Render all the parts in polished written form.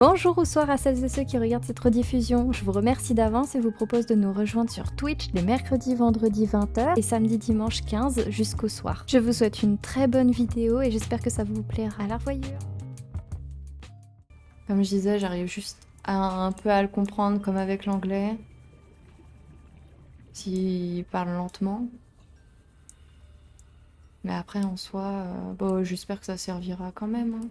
Bonjour ou soir à celles et ceux qui regardent cette rediffusion. Je vous remercie d'avance et vous propose de nous rejoindre sur Twitch les mercredis, vendredis 20h et samedi, dimanche 15 jusqu'au soir. Je vous souhaite une très bonne vidéo et j'espère que ça vous plaira. À la revoyure. Comme je disais, j'arrive juste un peu à le comprendre comme avec l'anglais. S'il parle lentement. Mais après, en soi, bon, j'espère que ça servira quand même. Hein.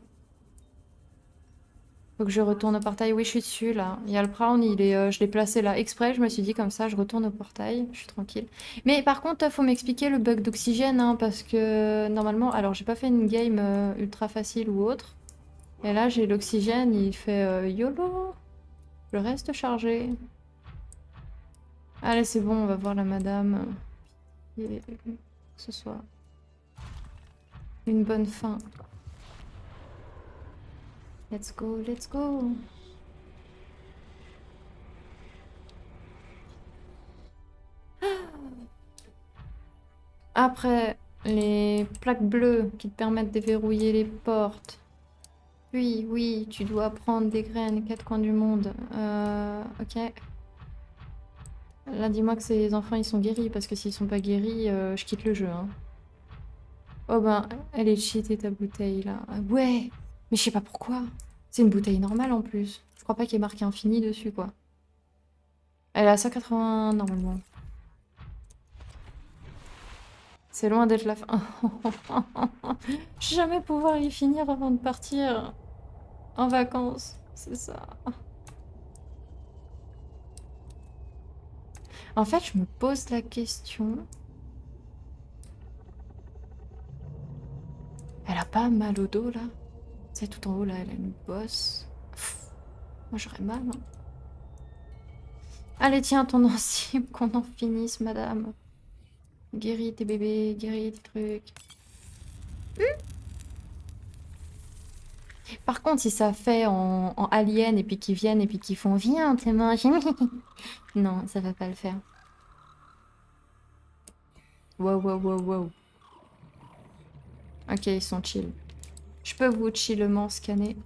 Faut que je retourne au portail. Oui, je suis dessus là. Il y a le Brown, je l'ai placé là exprès. Je me suis dit comme ça, je retourne au portail. Je suis tranquille. Mais par contre, faut m'expliquer le bug d'oxygène, hein, parce que normalement, alors j'ai pas fait une game ultra facile ou autre. Et là, j'ai l'oxygène, il fait YOLO. Je reste chargé. Allez, c'est bon, on va voir la madame. Et que ce soit une bonne fin. Let's go, let's go. Après, les plaques bleues qui te permettent de déverrouiller les portes. Oui, oui, tu dois prendre des graines, 4 coins du monde. Ok. Là, dis-moi que ces enfants, ils sont guéris, parce que s'ils sont pas guéris, je quitte le jeu, hein. Oh ben, elle est cheatée, ta bouteille, là. Ah, ouais, mais je sais pas pourquoi. C'est une bouteille normale, en plus. Je crois pas qu'il y ait marqué infini dessus, quoi. Elle est à 180, normalement. C'est loin d'être la fin. Je vais jamais pouvoir y finir avant de partir en vacances. C'est ça. En fait, je me pose la question. Elle a pas mal au dos, là? C'est tout en haut, là, elle a une bosse. Pff, moi, j'aurais mal, hein. Allez, tiens, ton enzyme, qu'on en finisse, madame. Guéris tes bébés, guéris tes trucs. Par contre, si ça fait en alien et puis qu'ils viennent et puis qu'ils font viens, t'es mangé. Non, ça va pas le faire. Wow, wow, wow, wow. Ok, ils sont chill. Je peux vous chillement scanner.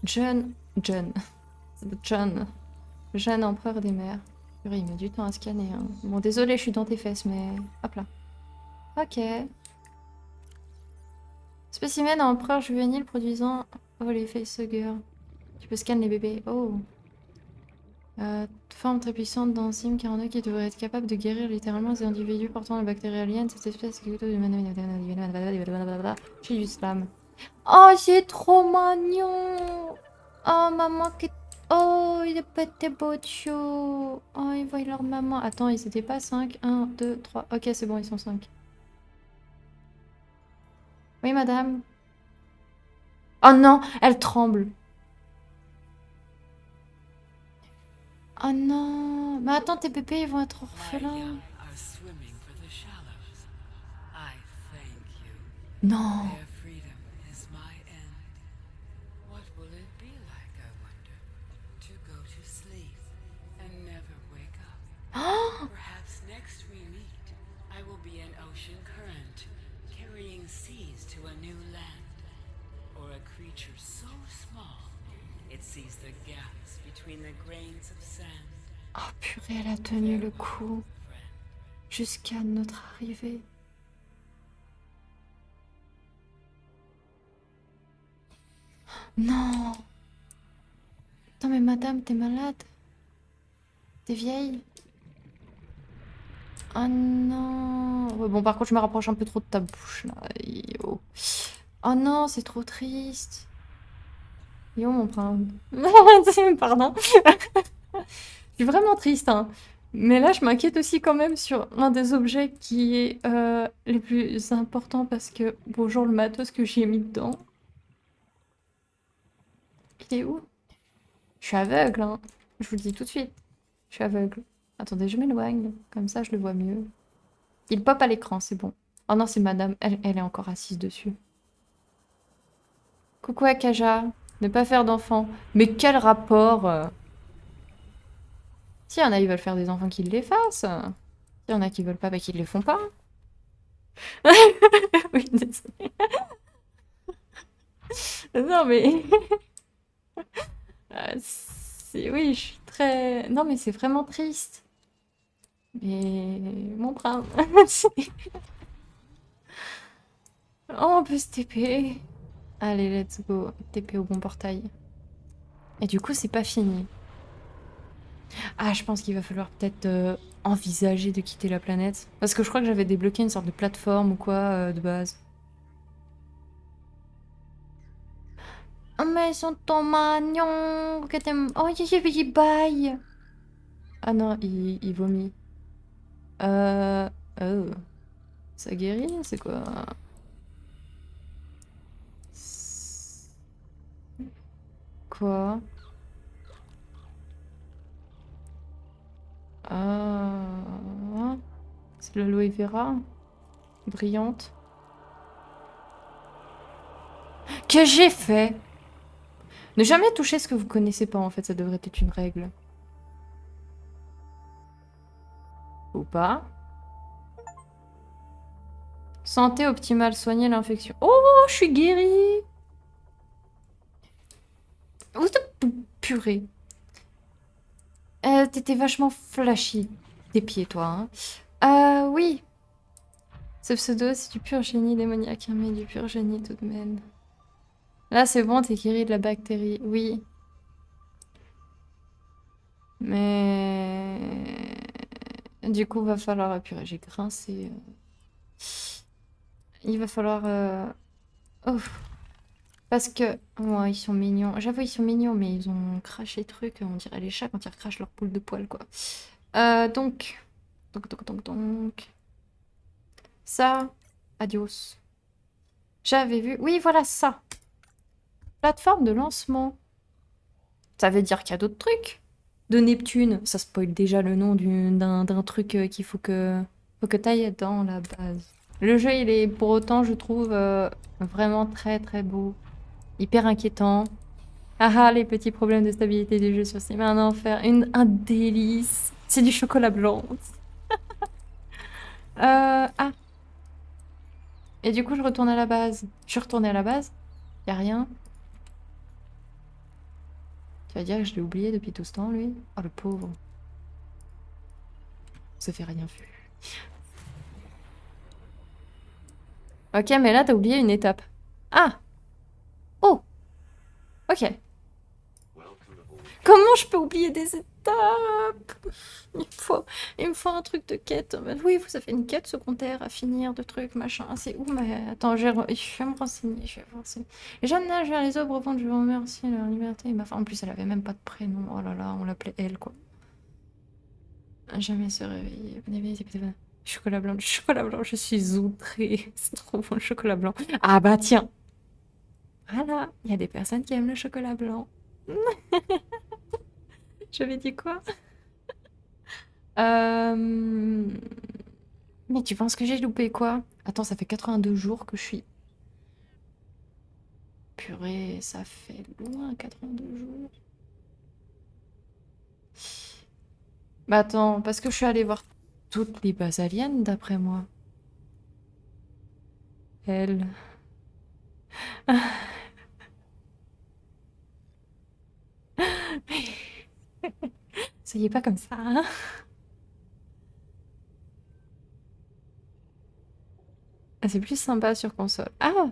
John. John. Jeune empereur des mers. Purée, il met du temps à scanner. Hein. Bon, désolé, je suis dans tes fesses, mais... Hop là. Ok. Spécimen empereur juvénile produisant... Oh, les facehuggers. Tu peux scanner les bébés. Oh. Forme très puissante d'enzyme 42 qui devrait être capable de guérir littéralement les individus portant la bactérie alien. Cette espèce est plutôt du J'ai du slam. Oh, c'est trop mignon. Oh, maman qui... Oh, il est pété beau de chaud. Oh, ils voient leur maman. Attends, ils étaient pas 5. 1, 2, 3. Ok, c'est bon, ils sont 5. Oui, madame. Oh non, elle tremble. Oh non. Mais attends, tes bébés, ils vont être orphelins. Non. Oh, Perhaps next we meet, I will be an ocean current, carrying seas to a new land, or a creature so small, it sees the gaps between the grains of sand. oh purée, elle a tenu le coup jusqu'à notre arrivée. Non. Attends, mais madame, t'es malade? T'es vieille? Oh non. Ouais, bon, par contre, je me rapproche un peu trop de ta bouche, là. Yo. Oh non, c'est trop triste. Yo, mon prince. Pardon. Je suis vraiment triste, hein. Mais là, je m'inquiète aussi quand même sur l'un des objets qui est les plus importants parce que, bonjour le matos que j'ai mis dedans. Il est où? Je suis aveugle, hein. Je vous le dis tout de suite. Je suis aveugle. Attendez, je m'éloigne. Comme ça, je le vois mieux. Il pop à l'écran, c'est bon. Oh non, c'est madame. Elle est encore assise dessus. Coucou Akaja. Ne pas faire d'enfants. Mais quel rapport Si y en a, ils veulent faire des enfants, qu'ils les fassent. Si y en a qui veulent pas, bah qu'ils les font pas. Oui, désolé. Non, mais... Oui, je suis très... Non, mais c'est vraiment triste. Mais... Mon bras... Oh, on peut se TP. Allez, let's go. TP au bon portail. Et du coup, c'est pas fini. Ah, je pense qu'il va falloir peut-être envisager de quitter la planète. Parce que je crois que j'avais débloqué une sorte de plateforme ou quoi de base. Oh, mais ils sont trop mignons. Oh, il baille. Ah non, il vomit. Euh... Oh. Ça guérit? C'est quoi? Quoi? Ah... C'est de l'aloe vera? Brillante. Que j'ai fait? Ne jamais toucher ce que vous connaissez pas, en fait, ça devrait être une règle. Ou pas? Santé optimale, soigner l'infection. Oh, je suis guérie! Oh, purée. T'étais vachement flashy, tes pieds, toi. Hein. Oui. Ce pseudo, c'est du pur génie démoniaque, hein, mais du pur génie tout de même. Là, c'est bon, t'es guéri de la bactérie. Oui. Mais... Du coup, va falloir... Purée, j'ai grincé. Il va falloir... Oh. Parce que... Ouais, ils sont mignons. J'avoue, ils sont mignons, mais ils ont craché des trucs. On dirait les chats quand ils recrachent leur poule de poils, quoi. Donc... Donc... Ça... Adios. J'avais vu... Oui, voilà ça. Plateforme de lancement. Ça veut dire qu'il y a d'autres trucs. De Neptune. Ça spoil déjà le nom d'un truc qu'il faut que t'ailles dans la base. Le jeu, il est pour autant, je trouve, vraiment très très beau. Hyper inquiétant. Ah ah, les petits problèmes de stabilité du jeu sur Steam. Un enfer. Un délice. C'est du chocolat blanc. Ah. Et du coup, je retourne à la base. Je suis retournée à la base. Y a rien. Tu vas dire que je l'ai oublié depuis tout ce temps, lui? Oh, le pauvre. Ça fait rien vu. Ok, mais là, t'as oublié une étape. Ah! Oh! Ok. Comment je peux oublier des étapes? Il me faut un truc de quête. Oui, vous avez une quête secondaire à finir, de trucs, machin. C'est où? Mais attends, je vais me renseigner. Je vais me renseigner. Les jeunes nagent vers les aubes revendent, je vous remercie, leur liberté. Enfin, en plus, elle avait même pas de prénom. Oh là là, on l'appelait elle, quoi. Jamais se réveiller. Chocolat blanc, du chocolat blanc, je suis outrée. C'est trop bon le chocolat blanc. Ah bah tiens! Voilà, il y a des personnes qui aiment le chocolat blanc. J'avais dit quoi? Mais tu penses que j'ai loupé quoi? Attends, ça fait 82 jours que je suis... Purée, ça fait loin, 82 jours. Bah attends, parce que je suis allée voir toutes les bases aliens, d'après moi. Elle... Soyez pas comme ça, hein. Ah, c'est plus sympa sur console. Ah!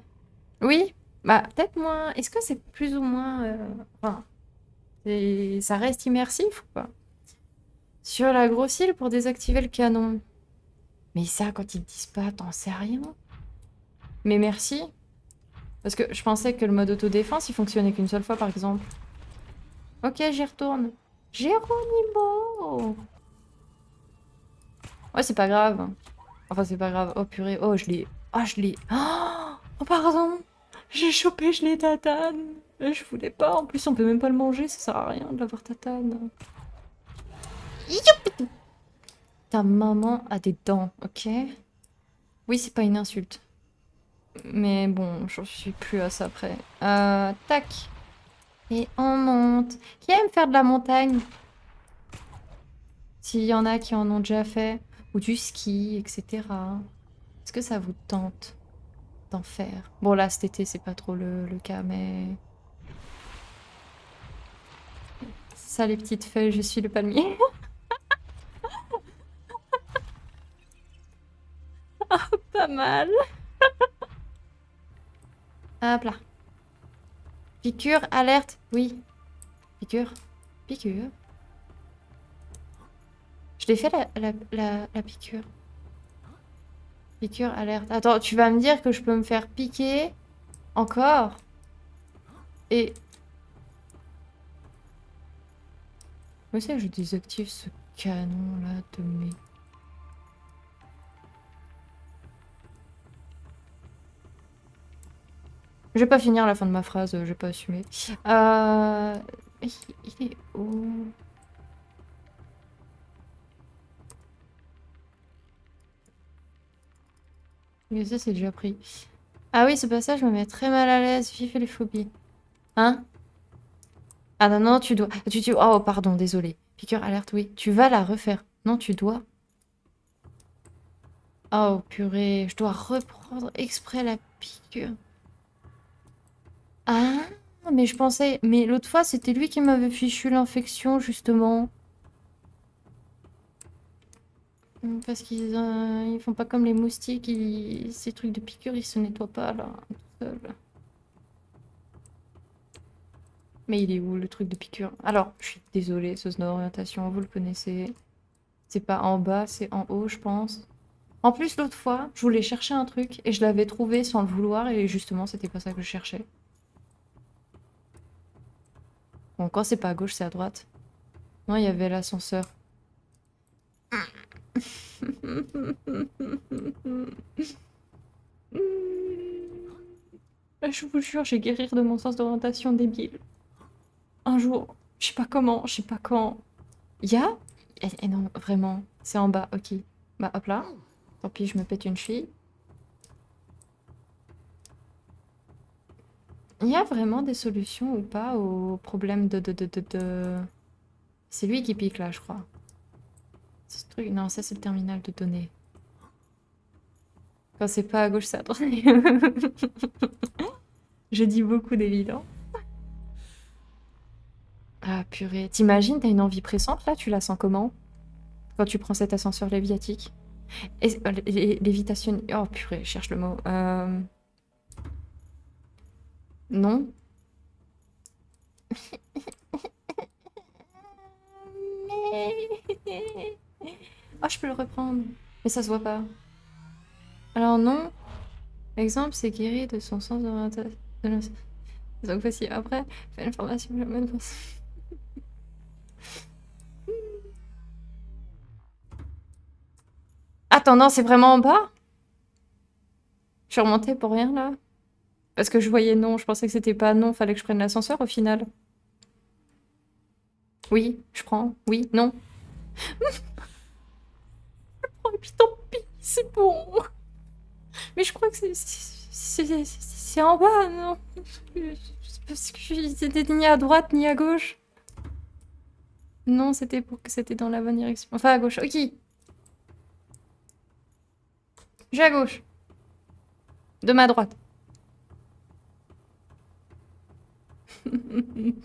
Oui! Bah, peut-être moins... Est-ce que c'est plus ou moins... Enfin, ça reste immersif ou pas? Sur la grosse île pour désactiver le canon. Mais ça, quand ils te disent pas, t'en sais rien. Mais merci. Parce que je pensais que le mode autodéfense, il fonctionnait qu'une seule fois, par exemple. Ok, j'y retourne. Géronimo! Ouais, c'est pas grave. Enfin, c'est pas grave. Oh purée. Oh, je l'ai... Oh, je l'ai... Oh, pardon! J'ai chopé, je l'ai tatane. Je voulais pas. En plus, on peut même pas le manger. Ça sert à rien de l'avoir tatane. Youp! Ta maman a des dents, ok? Oui, c'est pas une insulte. Mais bon, je suis plus à ça près. Tac. Et on monte. Qui aime faire de la montagne? S'il y en a qui en ont déjà fait. Ou du ski, etc. Est-ce que ça vous tente d'en faire? Bon, là, cet été, c'est pas trop le cas, mais... Ça, les petites feuilles, je suis le palmier. Pas mal. Hop là. Piqûre, alerte. Oui. Piqûre. Piqûre. Je l'ai fait la piqûre. Piqûre, alerte. Attends, tu vas me dire que je peux me faire piquer encore? Et... Où c'est que je désactive ce canon là de mes... Je vais pas finir la fin de ma phrase, je vais pas assumer. Il est où? Mais ça, c'est déjà pris. Ah oui, ce passage me met très mal à l'aise. Vive les phobies. Hein? Ah non, non, tu dois... Oh, pardon, désolé. Piqûre, alerte, oui. Tu vas la refaire. Non, tu dois... Oh, purée. Je dois reprendre exprès la piqûre. Ah, mais je pensais... Mais l'autre fois, c'était lui qui m'avait fichu l'infection, justement. Parce qu'ils ils font pas comme les moustiques. Ces trucs de piqûre, ils se nettoient pas, là, tout seul. Mais il est où, le truc de piqûre? Alors, je suis désolée, ce zone d'orientation, vous le connaissez. C'est pas en bas, c'est en haut, je pense. En plus, l'autre fois, je voulais chercher un truc et je l'avais trouvé sans le vouloir et justement, c'était pas ça que je cherchais. Bon, quand c'est pas à gauche, c'est à droite. Non, il y avait l'ascenseur. Je vous jure, j'ai guérir de mon sens d'orientation débile. Un jour, je sais pas comment, je sais pas quand. Il y a... Eh non, vraiment, c'est en bas, ok. Bah hop là. Tant pis, je me pète une cheville. Il y a vraiment des solutions ou pas au problème de... C'est lui qui pique là, je crois. Ce truc... Non, ça c'est le terminal de données. Quand c'est pas à gauche, c'est à droite. Je dis beaucoup d'évident. Ah purée. T'imagines, t'as une envie pressante là, tu la sens comment? Quand tu prends cet ascenseur léviatique. Et, lévitation... Oh purée, je cherche le mot. Non. Oh, je peux le reprendre. Mais ça se voit pas. Alors non. Exemple, c'est guéri de son sens d'orientation. Donc voici après, fais une formation jamais de... Attends, non, c'est vraiment en bas? Je suis remontée pour rien là? Parce que je voyais non, je pensais que c'était pas non, fallait que je prenne l'ascenseur au final. Oui, je prends. Oui, non. Oh, et puis tant pis, c'est bon. Mais je crois que c'est en bas, non? Parce que c'était ni à droite ni à gauche. Non, c'était pour que c'était dans la bonne direction. Enfin, à gauche, ok. Je vais à gauche. De ma droite.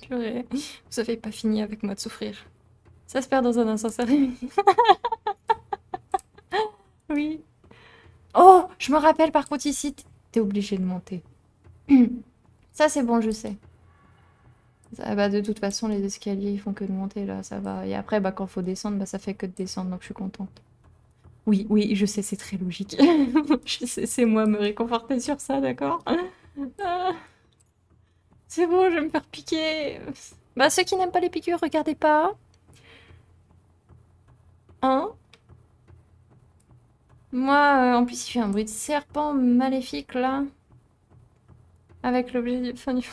Purée. Vous avez pas fini avec moi de souffrir. Ça se perd dans un ascenseur. Oui. Oh, je me rappelle par contre ici, t'es obligé de monter. Ça c'est bon, je sais. Ça, bah, de toute façon, les escaliers, ils font que de monter là, ça va. Et après, bah, quand faut descendre, bah, ça fait que de descendre, donc je suis contente. Oui, oui, je sais, c'est très logique. Je sais, c'est moi me réconforter sur ça, d'accord? Ah, c'est bon, je vais me faire piquer. Bah, ceux qui n'aiment pas les piqûres, regardez pas. Hein? Moi, en plus, il fait un bruit de serpent maléfique, là. Avec l'objet du... Fin du...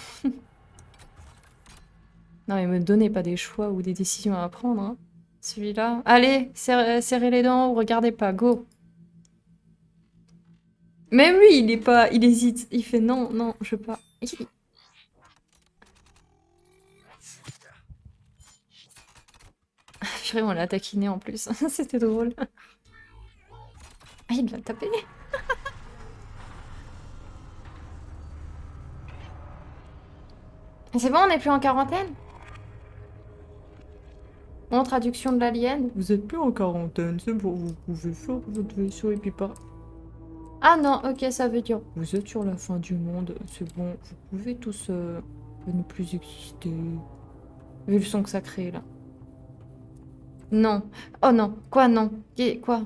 Non, mais me donnez pas des choix ou des décisions à prendre, hein. Celui-là... Allez, serrez les dents ou regardez pas, go. Même lui, il est pas... Il hésite. Il fait non, non, je veux pas. Ah, purée, on l'a taquiné en plus. C'était drôle. Ah, il vient de taper. C'est bon, on n'est plus en quarantaine? En traduction de l'alien. Vous êtes plus en quarantaine, c'est bon, vous pouvez faire votre vaisseau et puis pas. Ah non, ok, ça veut dire. Vous êtes sur la fin du monde, c'est bon, vous pouvez tous ne plus exister. Vu le son que ça crée là. Non. Oh non. Quoi, non? Quoi?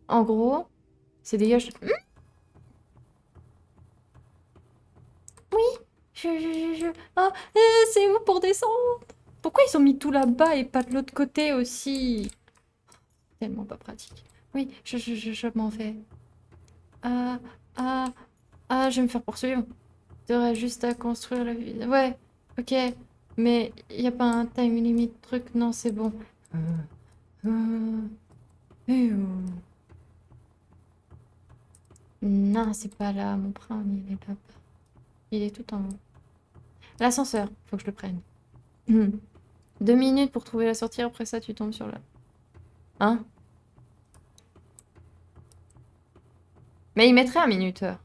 En gros, c'est dégage. Oui. Ah, c'est où pour descendre? Pourquoi ils ont mis tout là-bas et pas de l'autre côté aussi? Tellement pas pratique. Oui, je m'en vais. Ah, ah, ah, je vais me faire poursuivre. J'aurais juste à construire la ville. Ouais, ok. Mais y a pas un time limit truc? Non, c'est bon. Euh, eh oh. Non, c'est pas là. Mon train, il est là-bas. Il est tout en haut. L'ascenseur, faut que je le prenne. 2 minutes pour trouver la sortie, après ça, tu tombes sur la... Hein? Mais il mettrait un minuteur.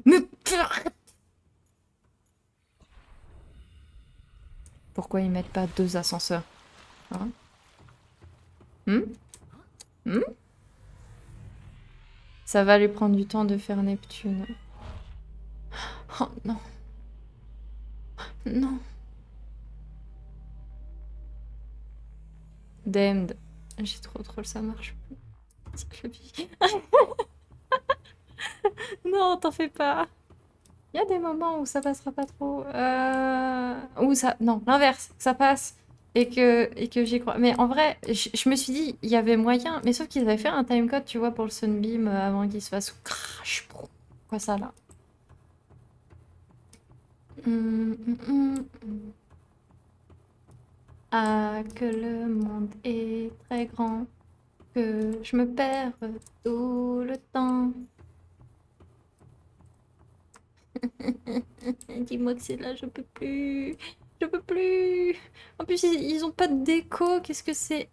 Mais... Pourquoi ils mettent pas 2 ascenseurs? Hein? Hmm? Hmm? Ça va lui prendre du temps de faire Neptune. Oh non. Non. Damned. J'ai trop troll, ça marche plus. Cyclopie. Non, t'en fais pas. Il y a des moments où ça passera pas trop. Où ça... Non, l'inverse. Ça passe. Et que j'y crois. Mais en vrai, je me suis dit, il y avait moyen. Mais sauf qu'ils avaient fait un timecode, tu vois, pour le Sunbeam avant qu'il se fasse crash. Quoi ça, là? Ah, que le monde est très grand. Que je me perds tout le temps. Dis-moi que c'est là, je peux plus. Je peux plus. En plus, ils ont pas de déco. Qu'est-ce que c'est?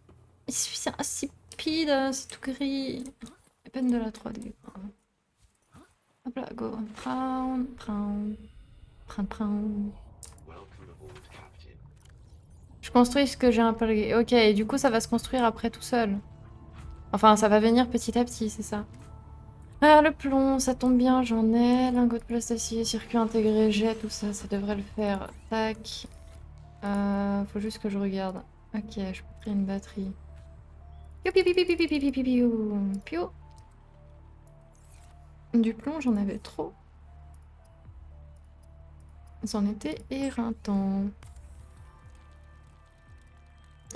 C'est insipide, c'est tout gris. À peine de la 3D. Hop là, go. Brown, brown, brown, brown. Je construis ce que j'ai un peu... Ok, et du coup, ça va se construire après tout seul. Enfin, ça va venir petit à petit, c'est ça. Ah, le plomb, ça tombe bien, j'en ai. Lingot de place d'acier, circuit intégré, jet, tout ça, ça devrait le faire. Tac. Faut juste que je regarde. Ok, je peux créer une batterie. Piou, piou, piou, piou, piou, piou, piou, piou, piou. Piou. Du plomb, j'en avais trop. C'en était éreintant.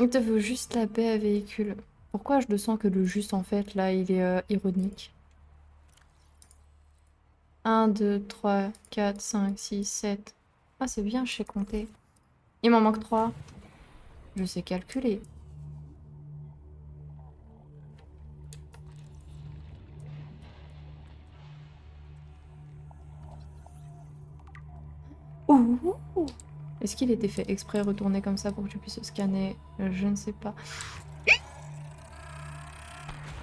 Il te faut juste la paix à véhicule. Pourquoi je le sens que le juste, en fait, là, il est ironique? 1, 2, 3, 4, 5, 6, 7. Ah, c'est bien, je sais compter. Il m'en manque 3. Je sais calculer. Ouh. Est-ce qu'il était fait exprès retourner comme ça pour que tu puisses scanner? Je ne sais pas.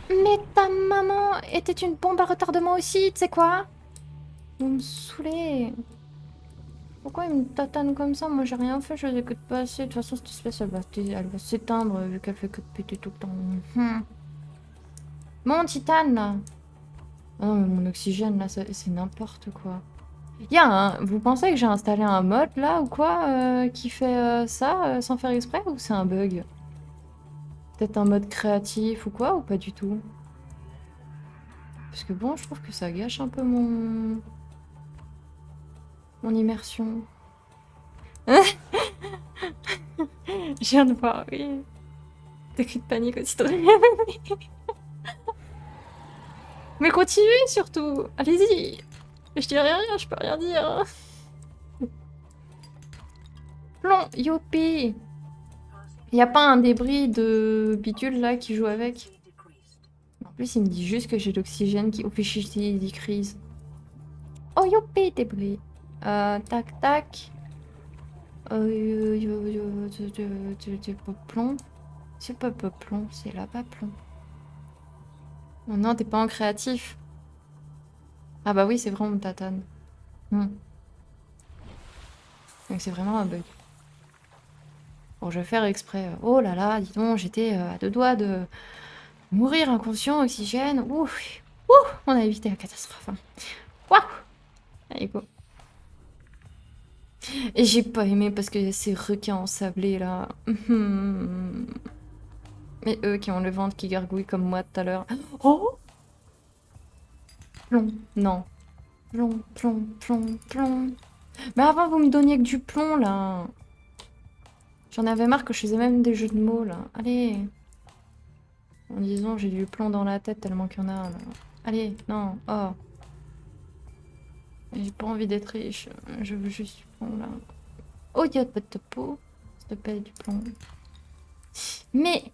Mais ta maman était une bombe à retardement aussi, tu sais quoi? Vous me saoulez. Pourquoi il me tatane comme ça? Moi j'ai rien fait, je faisais que de passer. De toute façon cette espèce elle va s'éteindre vu qu'elle fait que de péter tout le temps. Mon titane là. Ah non mais mon oxygène là c'est n'importe quoi. Vous pensez que j'ai installé un mode là ou quoi qui fait ça sans faire exprès ou c'est un bug? Peut-être un mode créatif ou quoi ou pas du tout? Parce que bon, je trouve que ça gâche un peu mon immersion. Je viens de voir, oui. Des cris de panique aussi. Mais continuez surtout. Allez-y. Je dis rien, je peux rien dire. Plomb, youpi. Y a pas un débris de bidule là qui joue avec? En plus, il me dit juste que j'ai l'oxygène qui officially decrease. Oh youpi, débris. Tac tac. Plomb. C'est pas plomb, c'est là-bas plomb. Oh non, t'es pas en créatif. Ah bah oui, c'est vraiment tatane. Donc c'est vraiment un bug. Bon, je vais faire exprès. Oh là là, dis donc, j'étais à deux doigts de mourir inconscient, oxygène. Ouh, ouh, on a évité la catastrophe. Hein. Waouh! Allez, go. Et j'ai pas aimé parce qu'il y a ces requins ensablés là. Mais eux qui ont le ventre qui gargouille comme moi tout à l'heure. Oh! Plomb. Non. Plomb, plomb, plomb, plomb. Mais avant, vous me donniez que du plomb là. J'en avais marre que je faisais même des jeux de mots là. Allez. En disant j'ai du plomb dans la tête tellement qu'il y en a là. Allez, non. Oh. J'ai pas envie d'être riche. Je veux juste du plomb là. Oh, y'a pas de topo. S'il te plaît, du plomb. Mais.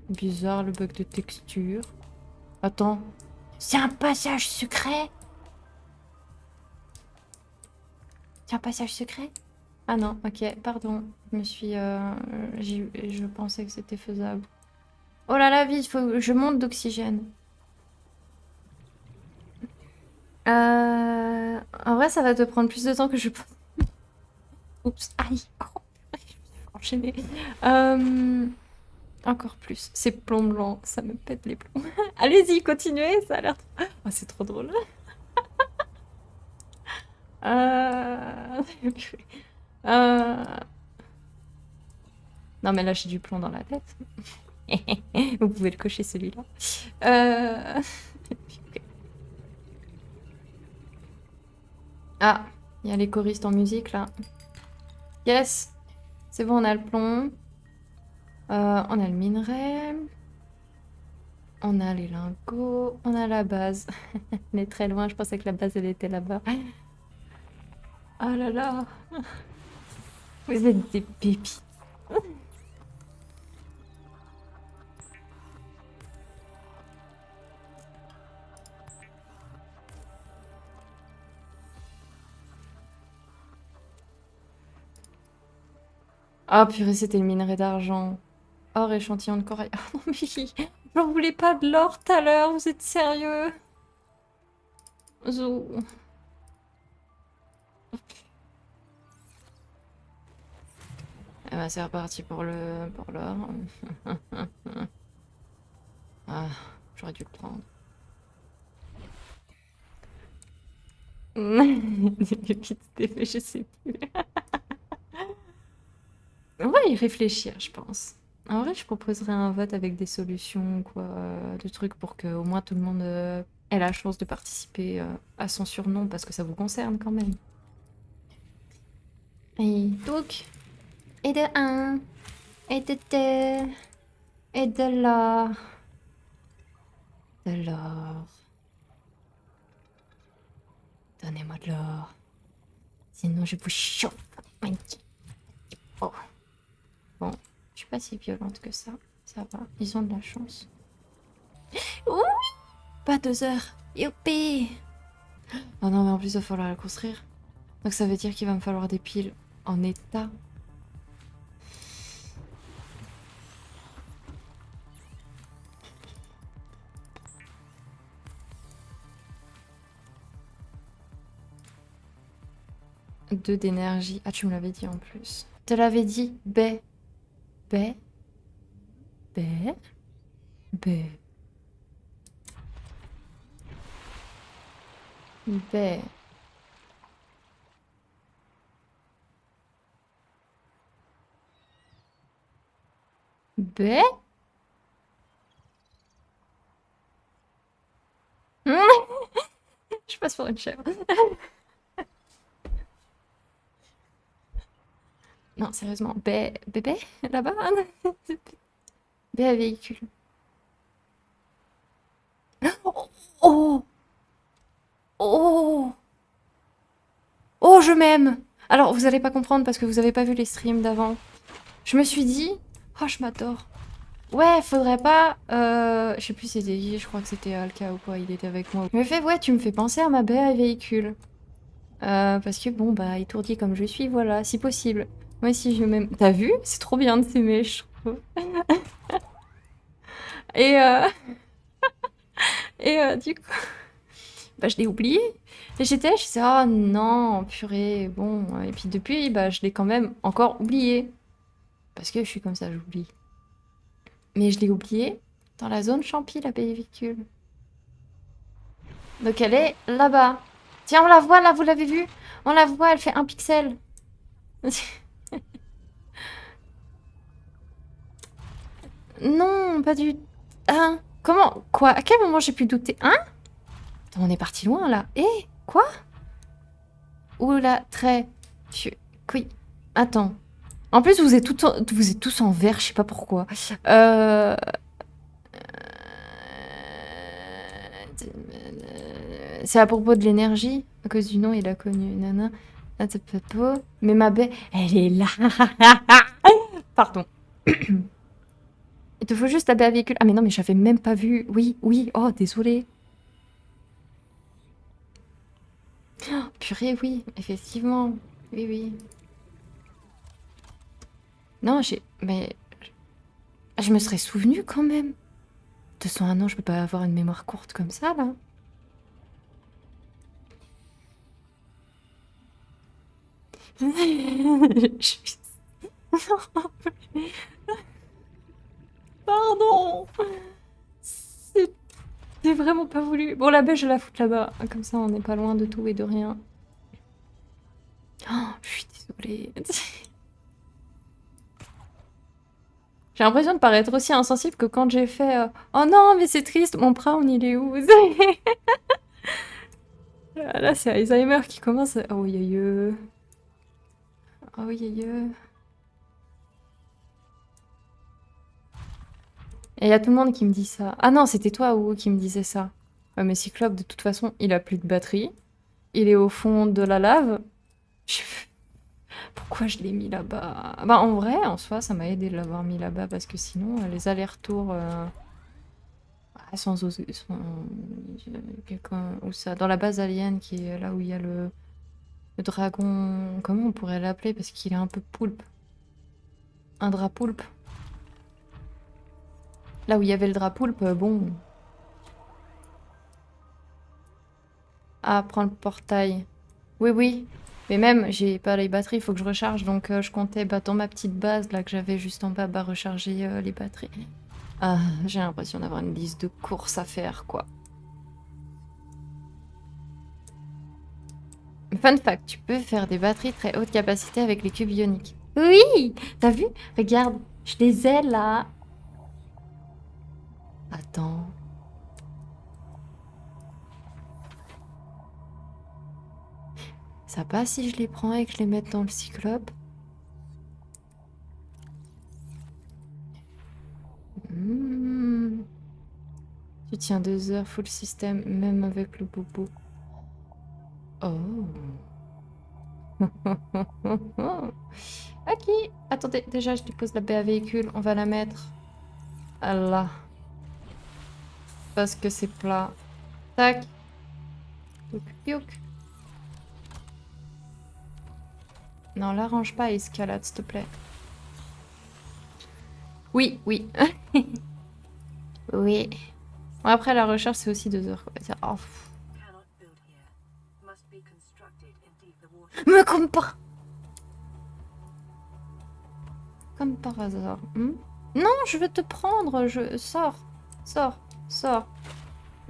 Bizarre le bug de texture. Attends. C'est un passage secret? C'est un passage secret? Ah non, ok, pardon. Je me suis. Je pensais que c'était faisable. Oh là là, vite, faut que je monte d'oxygène. En vrai, ça va te prendre plus de temps que je pense. Oups, aïe. Oh, je me suis enchaînée. Encore plus. C'est plomb blanc, ça me pète les plombs. Allez-y, continuez, ça a l'air trop... Oh, c'est trop drôle. Euh... Non, mais là, j'ai du plomb dans la tête. Vous pouvez le cocher, celui-là. Ah, il y a les choristes en musique, là. Yes. C'est bon, on a le plomb. On a le minerai. On a les lingots. On a la base. Elle est très loin, je pensais que la base, elle était là-bas. Oh là là. Vous êtes des pépites. Ah purée, c'était le minerai d'argent. Or, échantillon de corail. Oh non mais j'en voulais pas de l'or tout à l'heure, vous êtes sérieux? Zou. Eh ben c'est reparti pour l'or. Ah, j'aurais dû le prendre. Le kit d'effet, je sais plus. On va y réfléchir, je pense. En vrai, je proposerais un vote avec des solutions, quoi, de trucs pour que au moins tout le monde ait la chance de participer à son surnom parce que ça vous concerne quand même. Et donc, et de 1, et de 2, et de l'or. De l'or. Donnez-moi de l'or. Sinon, je vous chauffe. Oh. Bon, je suis pas si violente que ça. Ça va, ils ont de la chance. Oui, pas 2 heures. Youpi. Oh non, mais en plus, il va falloir la construire. Donc ça veut dire qu'il va me falloir des piles en état. Deux d'énergie. Ah, tu me l'avais dit en plus. Te l'avais dit. B. B. B. B. B. B. Je passe pour une chèvre. Non, sérieusement. B. Bébé là-bas. B à véhicule. Oh. Oh. Oh. Oh, je m'aime. Alors, vous allez pas comprendre parce que vous avez pas vu les streams d'avant. Je me suis dit... Oh, je m'adore. Ouais, faudrait pas... Je sais plus si c'était Guy, je crois que c'était Alka ou quoi, il était avec moi. Mais ouais, tu me fais penser à ma BA véhicule. Parce que bon, bah, étourdie comme je suis, voilà, si possible. Moi aussi, je m'aime... T'as vu? C'est trop bien de s'aimer, je trouve. Et du coup... bah, je l'ai oublié. Et j'étais là, je disais, oh non, purée, bon. Et puis depuis, bah, je l'ai quand même encore oublié. Parce que je suis comme ça, j'oublie. Mais je l'ai oublié dans la zone champi, la pellicule. Donc elle est là-bas. Tiens, on la voit là, vous l'avez vue? On la voit, elle fait 1 pixel. Non, pas du... Hein? Comment? Quoi? À quel moment j'ai pu douter? Hein? Attends, on est parti loin là. Eh? Quoi? Oula, très... Oui. Attends. En plus, vous êtes tous en vert, je sais pas pourquoi. C'est à propos de l'énergie. À cause du nom, il a connu. Nana. Mais ma baie, elle est là. Pardon. Il te faut juste la baie à véhicule. Ah mais non, mais j'avais même pas vu. Oui, oui. Oh, désolé. Oh, purée, oui. Effectivement. Oui, oui. Non, Mais... Je me serais souvenu quand même. 201 ans, je peux pas avoir une mémoire courte comme ça, là. Pardon. J'ai vraiment pas voulu. Bon, la baie, je la foutre là-bas. Comme ça, on n'est pas loin de tout et de rien. Oh, je suis désolée. J'ai l'impression de paraître aussi insensible que quand j'ai fait oh non, mais c'est triste, mon Brown, il est où? Là, c'est Alzheimer qui commence. Oh, aïe. Oh, aïe. Et il y a tout le monde qui me dit ça. Ah non, c'était toi ou qui me disait ça. Ouais, mais Cyclope, de toute façon, il a plus de batterie. Il est au fond de la lave. Pourquoi je l'ai mis là-bas? Bah, en vrai, en soi, ça m'a aidé de l'avoir mis là-bas parce que sinon, les allers-retours sans quelqu'un ou ça dans la base alien qui est là où il y a le dragon. Comment on pourrait l'appeler parce qu'il est un peu poulpe. Un drapoulpe. Là où il y avait le drapoulpe, bon. Ah, prends le portail. Oui, oui. Mais même, j'ai pas les batteries, il faut que je recharge. Donc, je comptais dans ma petite base là que j'avais juste en bas, recharger les batteries. Ah, j'ai l'impression d'avoir une liste de courses à faire, quoi. Fun fact, tu peux faire des batteries très haute capacité avec les cubes ioniques. Oui! T'as vu? Regarde, je les ai là. Attends. Ça passe si je les prends et que je les mette dans le cyclope? Tu tiens 2 heures full système, même avec le bobo. Oh. Ok. Attendez, déjà, je dépose la baie à véhicule. On va la mettre là. Parce que c'est plat. Tac. Touk, piouk. Non, l'arrange pas, escalade, s'il te plaît. Oui, oui. Oui. Bon, après, la recherche, c'est aussi 2 heures. Quoi. Oh. Mais comme par... Comme par hasard. Non, je veux te prendre. Sors. Sors. Sors.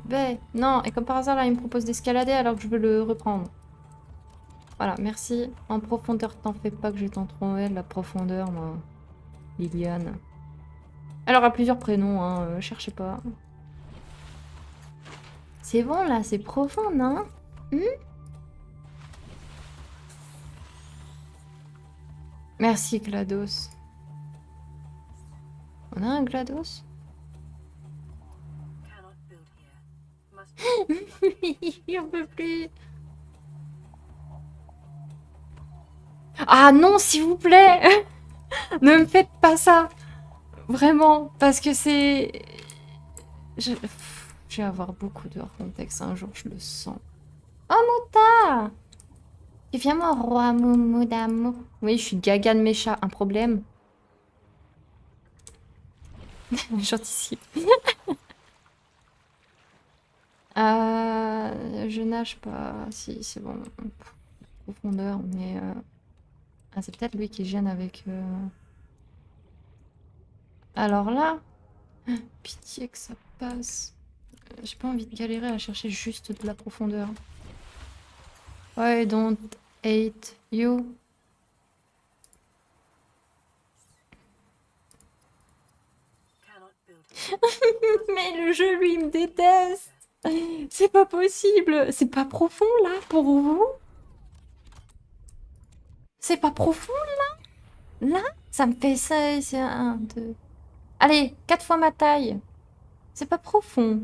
Ben, non. Et comme par hasard, là, il me propose d'escalader alors que je veux le reprendre. Voilà, merci. En profondeur, t'en fais pas que j'ai tant trouvé la profondeur, moi. Liliane. Elle aura plusieurs prénoms, hein. Cherchez pas. C'est bon, là. C'est profond, non? Merci, GLaDOS. On a un GLaDOS? On peut plus. Ah non, s'il vous plaît. Ne me faites pas ça. Vraiment, parce que c'est... Je vais avoir beaucoup de hors-contexte un jour, je le sens. Oh, Mouta! Tu viens mon roi Moumou d'amour. Oui, je suis gaga de mes chats, un problème? J'anticipe. Je nage pas. Si, c'est bon. Profondeur, mais... Ah, c'est peut-être lui qui gêne avec... Alors là, pitié que ça passe. J'ai pas envie de galérer à chercher juste de la profondeur. I don't hate you. Mais le jeu, lui, il me déteste. C'est pas possible. C'est pas profond, là, pour vous? C'est pas profond, là? Là, ça me fait ça, c'est un, deux... Allez, 4 fois ma taille. C'est pas profond.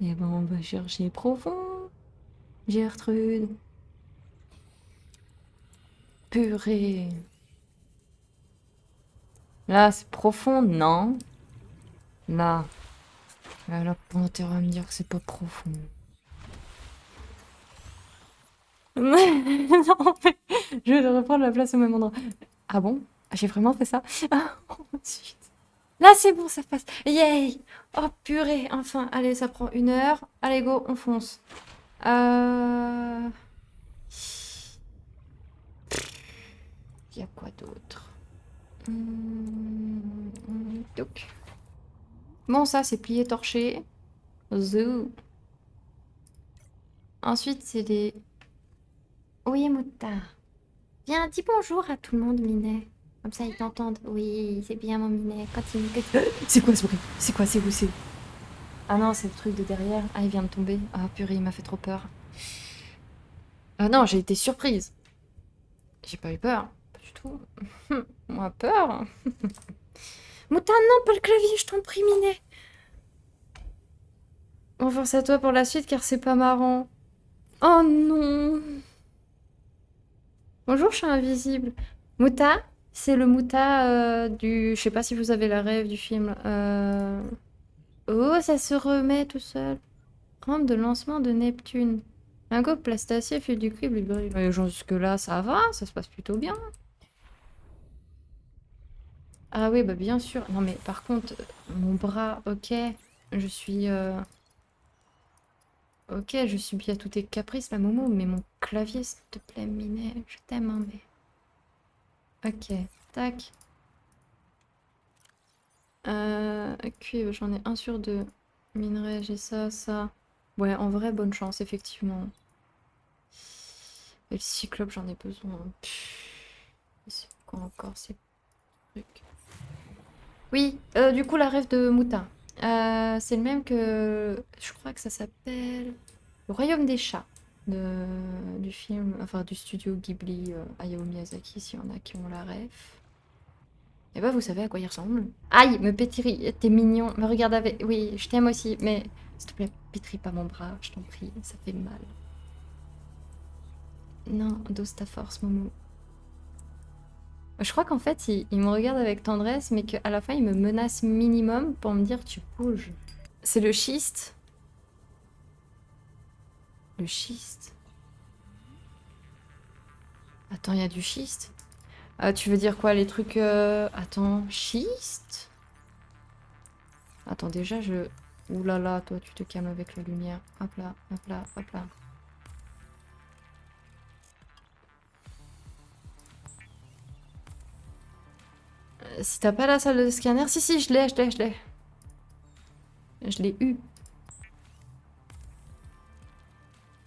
Eh ben, on va chercher profond. Gertrude. Purée. Là, c'est profond, non? Là. Là, pour intérêt à me dire que c'est pas profond. Non, mais je vais reprendre la place au même endroit. Ah bon? J'ai vraiment fait ça? Ah, ensuite. Là, c'est bon, ça passe. Yay! Oh, purée, enfin. Allez, ça prend 1 heure. Allez, go, on fonce. Il y a quoi d'autre? Donc. Bon, ça, c'est plié, torché. Zou. Ensuite, c'est les... Oui, moutard. Viens, dis bonjour à tout le monde, Minet. Comme ça, ils t'entendent. Oui, c'est bien, mon Minet. Continue, continue. C'est quoi ce bruit? C'est quoi? C'est où c'est? Ah non, c'est le truc de derrière. Ah, il vient de tomber. Ah, purée, il m'a fait trop peur. Ah non, j'ai été surprise. J'ai pas eu peur. Pas du tout. Moi, peur. Moutard, non, pas le clavier, je t'en prie, Minet. On force à toi pour la suite, car c'est pas marrant. Oh non. Bonjour, je suis invisible. Mouta, c'est le Mouta du... Je sais pas si vous avez la rêve du film. Oh, ça se remet tout seul. Rampe de lancement de Neptune. Lingot plastacier, fil du cuivre, jusque-là, ça va, ça se passe plutôt bien. Ah oui, bah bien sûr. Non mais par contre, mon bras, ok. Je suis... Ok, je subis à tous tes caprices, la Momo, mais mon clavier, s'il te plaît, Minet. Je t'aime, hein, mais... Ok, tac. Cuivre, j'en ai 1/2. Minerai, j'ai ça, ça. Ouais, en vrai, bonne chance, effectivement. Et le cyclope, j'en ai besoin. C'est quoi encore ces trucs? Oui, du coup, la rêve de Mouta. C'est le même que... Je crois que ça s'appelle... Le Royaume des chats. Du film, enfin du studio Ghibli, Hayao Miyazaki, s'il y en a qui ont la rêve. Et bah, vous savez à quoi il ressemble. Aïe, me pétris, t'es mignon. Me regarde avec... Oui, je t'aime aussi, mais s'il te plaît, pétris pas mon bras, je t'en prie, ça fait mal. Non, dose ta force, Momo. Je crois qu'en fait, il me regarde avec tendresse, mais qu'à la fin, il me menace minimum pour me dire tu bouges. C'est le schiste. Le schiste. Attends, il y a du schiste. Tu veux dire quoi, les trucs... Attends, schiste? Attends, déjà, je... Ouh là là, toi, tu te calmes avec la lumière. Hop là, hop là, hop là. Si t'as pas la salle de scanner... Si, si, je l'ai, je l'ai, je l'ai. Je l'ai eu.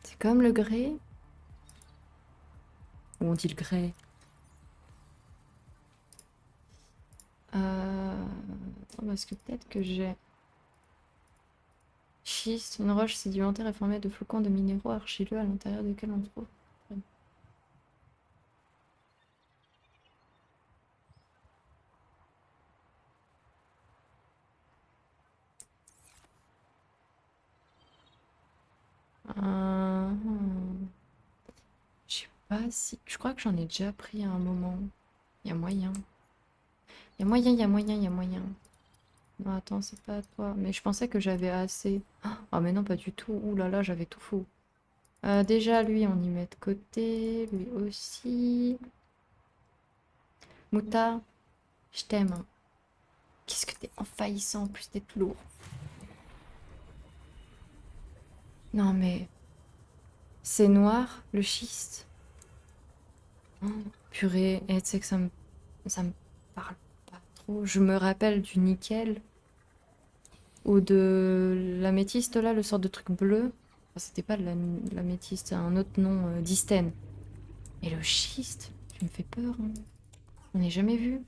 C'est comme le grès. Ou on dit le grès. Attends, parce que peut-être que j'ai... Schiste, une roche sédimentaire est formée de flocons de minéraux argileux à l'intérieur desquels on trouve... Je sais pas si... Je crois que j'en ai déjà pris à un moment. Il y a moyen. Il y a moyen, il y a moyen, il y a moyen. Non, attends, c'est pas à toi. Mais je pensais que j'avais assez. Ah, mais non, pas du tout. Ouh là là, j'avais tout faux. Déjà, lui, on y met de côté. Lui aussi. Mouta, je t'aime, hein. Qu'est-ce que t'es envahissant, en plus d'être lourd. Non mais... C'est noir, le schiste. Oh, purée, et tu sais que ça me parle pas trop. Je me rappelle du nickel ou de l'améthyste là, le sort de truc bleu. Enfin, c'était pas de l'améthyste, c'est un autre nom, d'Isten. Et le schiste, tu me fais peur. Hein. On n'est jamais vu.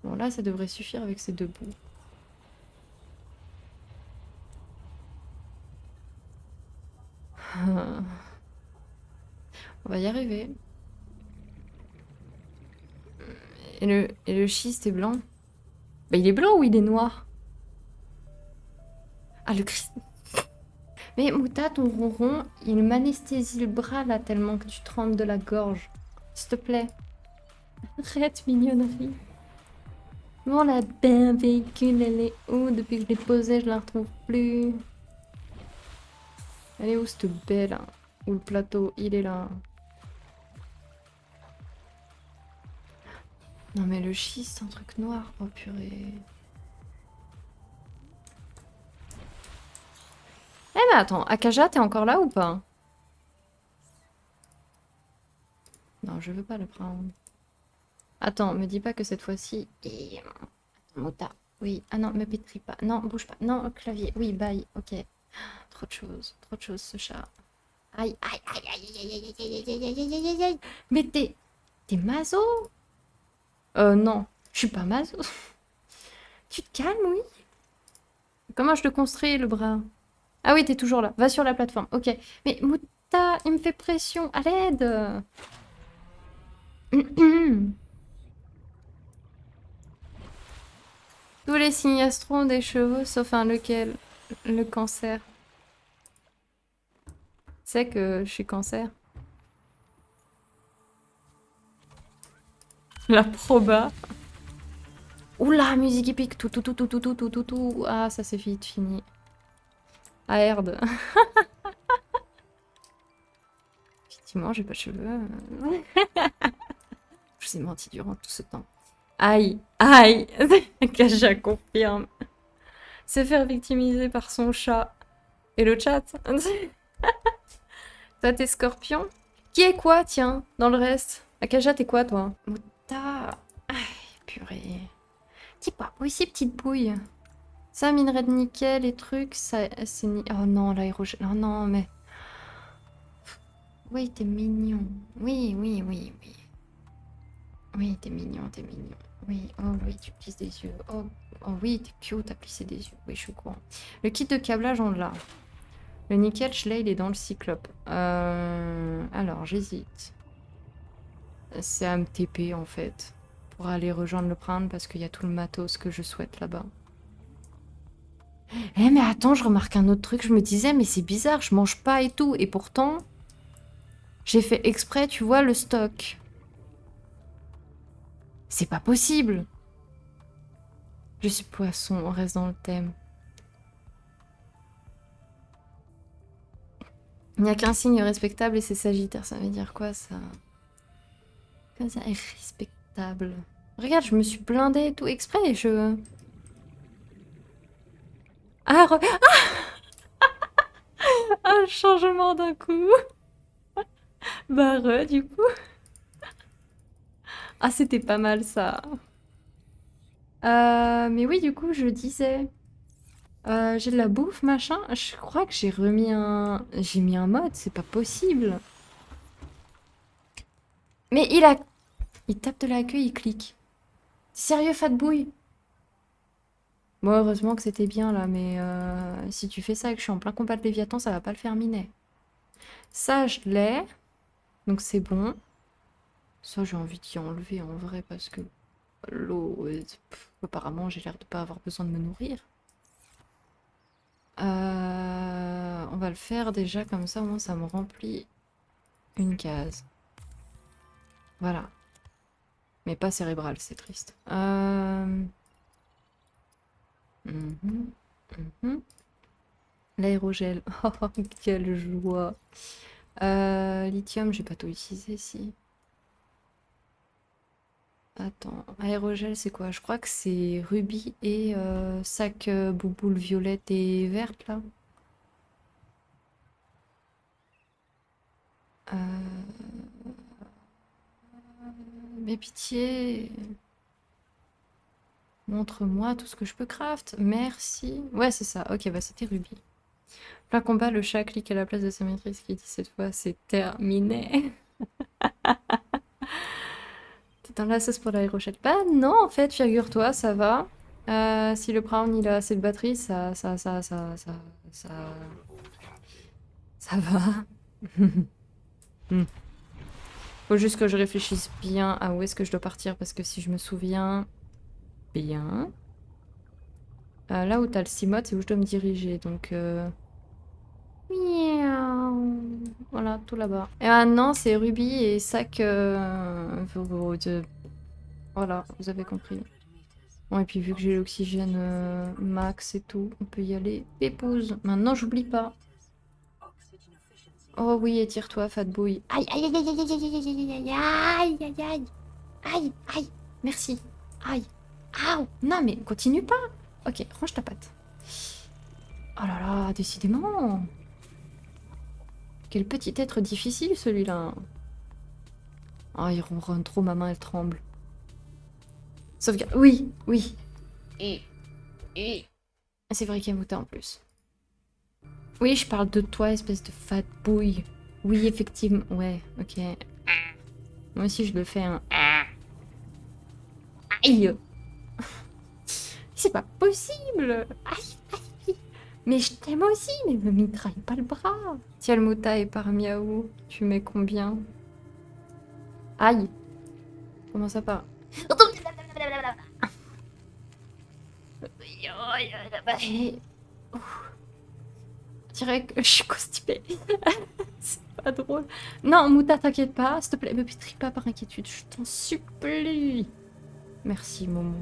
Bon là, ça devrait suffire avec ces deux bouts. On va y arriver. Et le schiste est blanc. Bah il est blanc ou il est noir? Ah le Christ. Mais Mouta, ton ronron, il m'anesthésie le bras là tellement que tu trembles de la gorge. S'il te plaît. Arrête, mignonnerie. Bon, la belle véhicule, elle est où? Depuis que je l'ai posée, je la retrouve plus. Elle est où cette belle là? Où le plateau? Il est là. Non mais le schiste, c'est un truc noir. Oh purée. Eh mais attends, Akaja, t'es encore là ou pas? Non, je veux pas le prendre. Attends, me dis pas que cette fois-ci... Mota. Oui. Ah non, me pétris pas. Non, bouge pas. Non, clavier. Oui, bye. Ok. Trop de choses. Trop de choses, ce chat. Aïe, aïe, aïe, aïe, aïe, aïe, aïe, aïe, aïe, aïe, aïe, aïe, aïe. Mais t'es... T'es maso? Non. Je suis pas maso. Tu te calmes, oui? Comment je te construis le bras? Ah oui, t'es toujours là. Va sur la plateforme. Ok. Mais Mouta, il me fait pression. À l'aide. Tous les signes astro ont des chevaux, sauf un lequel? Le cancer. C'est que je suis cancer. La proba. Oula, musique épique. Tout, tout, tout, tout, tout, tout, tout, tout, tout. Ah, ça c'est vite fini. Ah, herde. Effectivement, j'ai pas de cheveux. Je vous ai menti durant tout ce temps. Aïe, aïe. Kaja confirme. Se faire victimiser par son chat. Et le chat. Toi, t'es scorpion? Qui est quoi, tiens, dans le reste? Akaja, t'es quoi, toi? Mouta. Aïe, purée. Petit pas ici, petite bouille. Ça, minerai de nickel et trucs, ça, c'est... Oh non, l'aérogène. Oh non, mais... Oui, t'es mignon. Oui, oui, oui, oui. Oui, t'es mignon, t'es mignon. Oui, oh oui, tu plisses des yeux. Oh, oh oui, t'es cute à plisser des yeux. Oui, je suis au courant. Le kit de câblage, on l'a. Le nickel, Schley, il est dans le cyclope. Alors, j'hésite. C'est à me TP, en fait. Pour aller rejoindre le prendre, parce qu'il y a tout le matos que je souhaite là-bas. Eh mais attends, je remarque un autre truc. Je me disais, mais c'est bizarre, je mange pas et tout. Et pourtant, j'ai fait exprès, tu vois, le stock. C'est pas possible. Je suis poisson, on reste dans le thème. Il n'y a qu'un signe respectable et c'est Sagittaire. Ça veut dire quoi, ça? Comme ça, est respectable. Regarde, je me suis blindée et tout exprès et je... Ah, un changement d'un coup. Bah, du coup. Ah, c'était pas mal, ça. Mais oui, du coup, je disais... j'ai de la bouffe, machin. Je crois que j'ai remis un... J'ai mis un mode, c'est pas possible. Mais il a... Il tape de la queue, il clique. Sérieux, fat bouille? Bon, heureusement que c'était bien, là, mais si tu fais ça et que je suis en plein combat de Léviathan, ça va pas le faire miner. Ça, je l'ai. Donc c'est bon. Ça, j'ai envie d'y enlever, en vrai, parce que... L'eau... apparemment, j'ai l'air de pas avoir besoin de me nourrir. On va le faire déjà comme ça, au moins ça me remplit une case. Voilà. Mais pas cérébral, c'est triste. L'aérogel. Oh, quelle joie. Lithium, j'ai pas tout utilisé, si. Attends, aérogel, c'est quoi? Je crois que c'est rubis et sac bouboule violette et verte, là. Mais pitié, montre-moi tout ce que je peux craft. Merci. Ouais, c'est ça. Ok, bah c'était rubis. Plein combat, le chat clique à la place de sa maîtrise qui dit cette fois c'est terminé. T'es dans la sauce pour l'aérochelle. Bah non, en fait, figure-toi, ça va. Si le Brown il a assez de batterie, ça, ça va. Hmm. Faut juste que je réfléchisse bien à où est-ce que je dois partir parce que si je me souviens bien, là où t'as le Cimote, c'est où je dois me diriger. Donc, miaou. Voilà, tout là-bas. Et maintenant, c'est Ruby et sac. Voilà, vous avez compris. Bon, et puis vu que j'ai l'oxygène max et tout, on peut y aller. Pépouze. Maintenant, j'oublie pas. Oh oui, étire-toi, fat boy. Aïe, aïe, aïe, aïe, aïe, aïe, aïe, aïe, aïe, aïe, aïe, aïe, aïe, aïe, merci. Aïe. Aouh. Non, mais continue pas. Ok, range ta patte. Oh là là, décidément. Quel petit être difficile, celui-là. Ah, il ronronne trop, ma main, elle tremble. Sauvegarde. Oui, oui. C'est vrai qu'il y a Mouta en plus. Oui, je parle de toi, espèce de fat bouille. Oui, effectivement. Ouais, ok. Moi aussi, je le fais, hein. Aïe! C'est pas possible! Aïe, aïe! Mais je t'aime aussi, mais me mitraille pas le bras! Tiens, le Mouta est par Miaou. Tu mets combien? Aïe! Comment ça part? Je dirais que je suis constipée. C'est pas drôle. Non, Mouta, t'inquiète pas. S'il te plaît, me pétris pas par inquiétude. Je t'en supplie. Merci, Momo.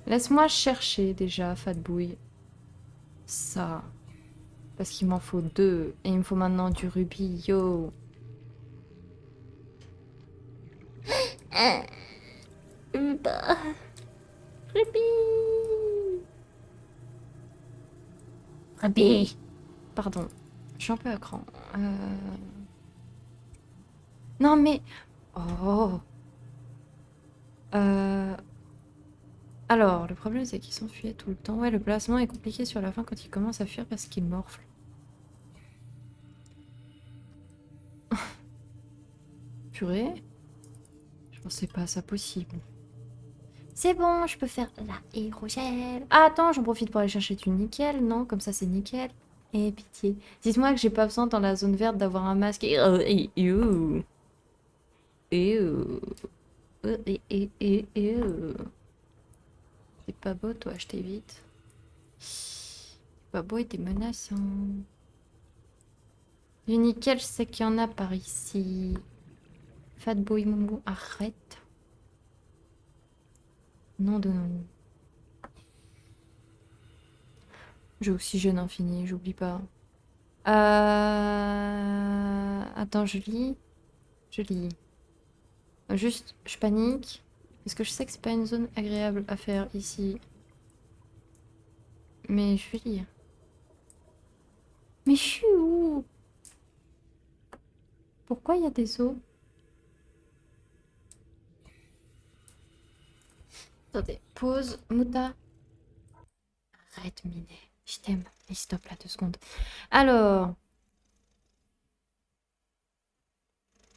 Laisse-moi chercher déjà, Fatbouille. Ça. Parce qu'il m'en faut 2. Et il me faut maintenant du rubis. Yo. Rubis. Rubis. Pardon. Je suis un peu à cran. Non, mais... Oh. Alors, le problème, c'est qu'il s'enfuyait tout le temps. Ouais, le placement est compliqué sur la fin quand il commence à fuir parce qu'il morfle. Purée. Je pensais pas ça possible. C'est bon, je peux faire l'aérogel. Ah, attends, j'en profite pour aller chercher du nickel. Non, comme ça, c'est nickel. Eh, pitié. Dites-moi que j'ai pas besoin dans la zone verte d'avoir un masque. C'est pas beau, toi, je t'évite. C'est pas beau et t'es menaçant. Du nickel, je sais qu'il y en a par ici. Fatboy Momo, arrête. Non de non. J'ai oxygène infini, j'oublie pas. Attends, je lis. Je lis. Juste, je panique. Parce que je sais que c'est pas une zone agréable à faire ici. Mais je vais lire. Mais je suis où? Pourquoi il y a des os? Attendez, pause, Mouta. Arrête, Minet. Je t'aime. Et stop là, 2 secondes. Alors.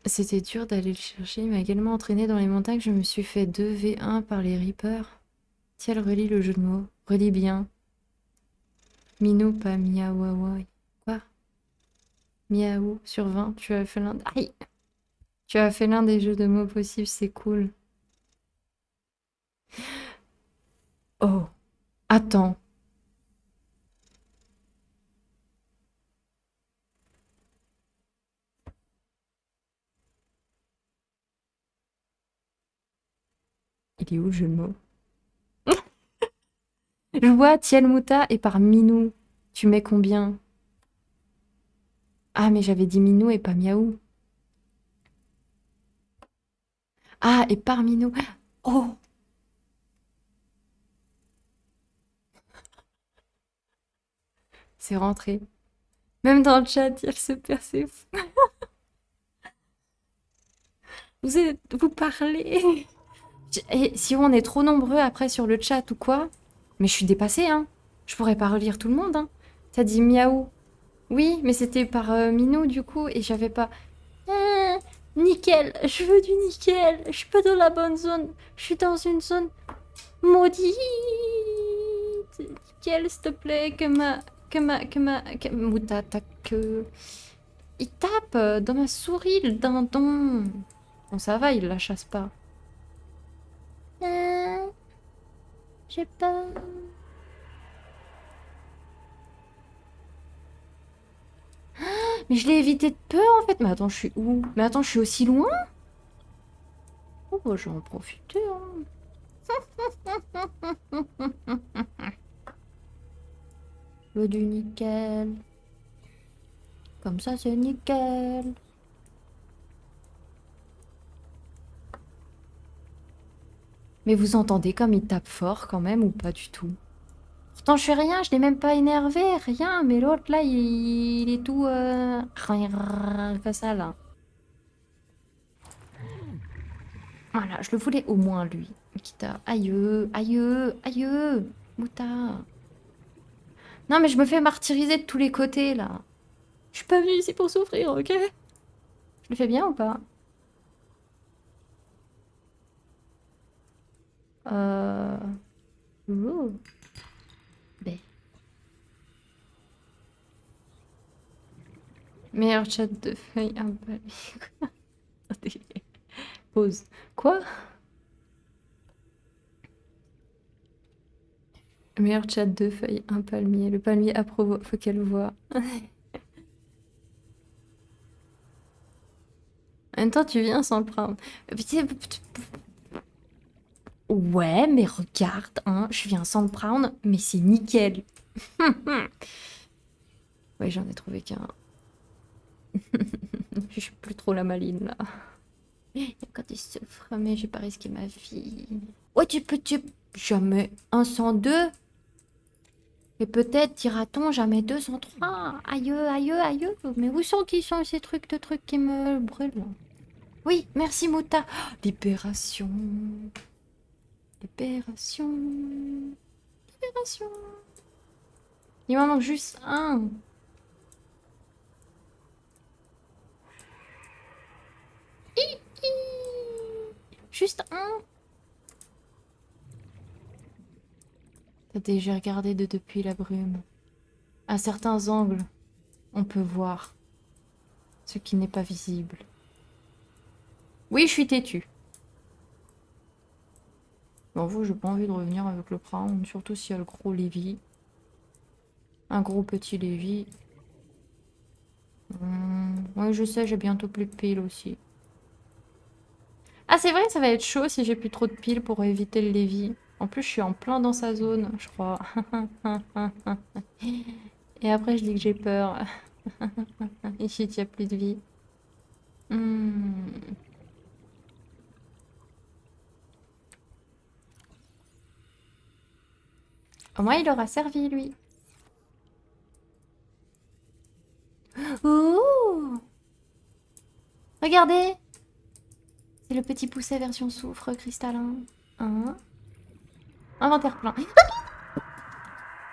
C'était dur d'aller le chercher. Il m'a également entraîné dans les montagnes. Je me suis fait 2v1 par les Reapers. Tiens, relis le jeu de mots. Relis bien. Minou, pas miaouaouai. Quoi? Miaou sur 20. Tu as fait l'un. Aïe! Tu as fait l'un des jeux de mots possibles, c'est cool. Oh! Attends. Il est où le jeu de mots? Je vois Tiel Mouta et par Minou. Tu mets combien? Ah, mais j'avais dit Minou et pas Miaou. Ah, et parmi nous... Oh! C'est rentré. Même dans le chat, il se perd, c'est fou. Vous parlez. Et si on est trop nombreux après sur le chat ou quoi, mais je suis dépassée, hein. Je pourrais pas relire tout le monde, hein. T'as dit miaou. Oui, mais c'était par Minou du coup, et j'avais pas. Ah, nickel, je veux du nickel. Je suis pas dans la bonne zone. Je suis dans une zone maudite. Nickel, s'il te plaît, Mouta, t'as que. Il tape dans ma souris, le dindon. Bon, ça va, il la chasse pas. Ah, j'ai pas. Mais je l'ai évité de peu en fait. Mais attends, je suis où? Mais attends, je suis aussi loin? Oh, bah, je vais en profiter, hein. Je veux du nickel. Comme ça, c'est nickel. Mais vous entendez comme il tape fort quand même ou pas du tout? Pourtant, je fais rien, je l'ai même pas énervé, rien. Mais l'autre là, il est tout. Comme ça là. Voilà, je le voulais au moins lui. Quitte à. Aïe, aïe, aïe, Mouta. Non, mais je me fais martyriser de tous les côtés là. Je suis pas venue ici pour souffrir, ok? Je le fais bien ou pas? Euh... Ouh. Ben. Meilleur chat de feuilles impalmé. Attendez. Pause. Quoi? Meilleur chat de feuilles, un palmier. Le palmier approuve. Faut qu'elle voit. En même temps, tu viens sans le prendre. Ouais, mais regarde, hein, je viens sans le prendre, mais c'est nickel. Ouais, j'en ai trouvé qu'un. Je suis plus trop la maline là. Quand il souffre, mais j'ai pas risqué ma vie. Ouais, tu jamais un sans deux. Et peut-être dira-t-on jamais deux sans trois. Aïe, aïe, aïe. Mais où sont qui sont ces trucs qui me brûlent? Oui, merci Mouta. Oh, libération. Libération. Libération. Il m'en manque juste un. Juste un. Attendez, j'ai regardé de depuis la brume. À certains angles, on peut voir ce qui n'est pas visible. Oui, je suis têtue. Bon, vous, j'ai pas envie de revenir avec le Brown, surtout s'il y a le gros Lévi. Un gros petit Lévi. Oui, je sais, j'ai bientôt plus de piles aussi. Ah, c'est vrai, ça va être chaud si j'ai plus trop de piles pour éviter le Lévi. En plus, je suis en plein dans sa zone, je crois. Et après, je dis que j'ai peur. Ici, il n'y a plus de vie. Au moins, il aura servi, lui. Ouh! Regardez! C'est le petit pousset version soufre cristallin. Hein? Inventaire plein.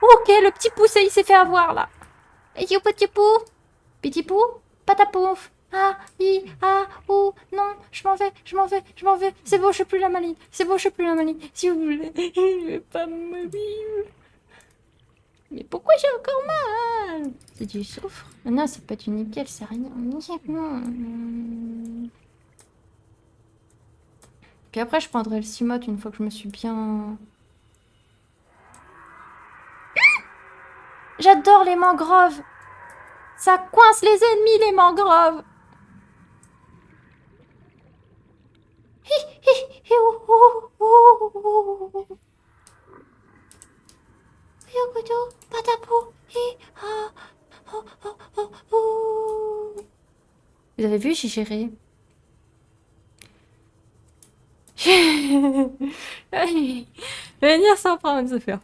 Ok, le petit pousset, il s'est fait avoir, là. Et you petit pou? Petit pou? Patapouf! Ah, ah, ouh, non, je m'en vais, je m'en vais, je m'en vais. C'est bon, je suis plus la maline. C'est bon, je suis plus la maline. Si vous voulez, je vais pas me vivre. Mais pourquoi j'ai encore mal? C'est du soufre? Non, c'est pas du nickel, c'est rien. Puis après, je prendrai le cimote une fois que je me suis bien... J'adore les mangroves! Ça coince les ennemis, les mangroves! Vous avez vu, j'ai géré. Ouais. Venir sans prendre, ça fait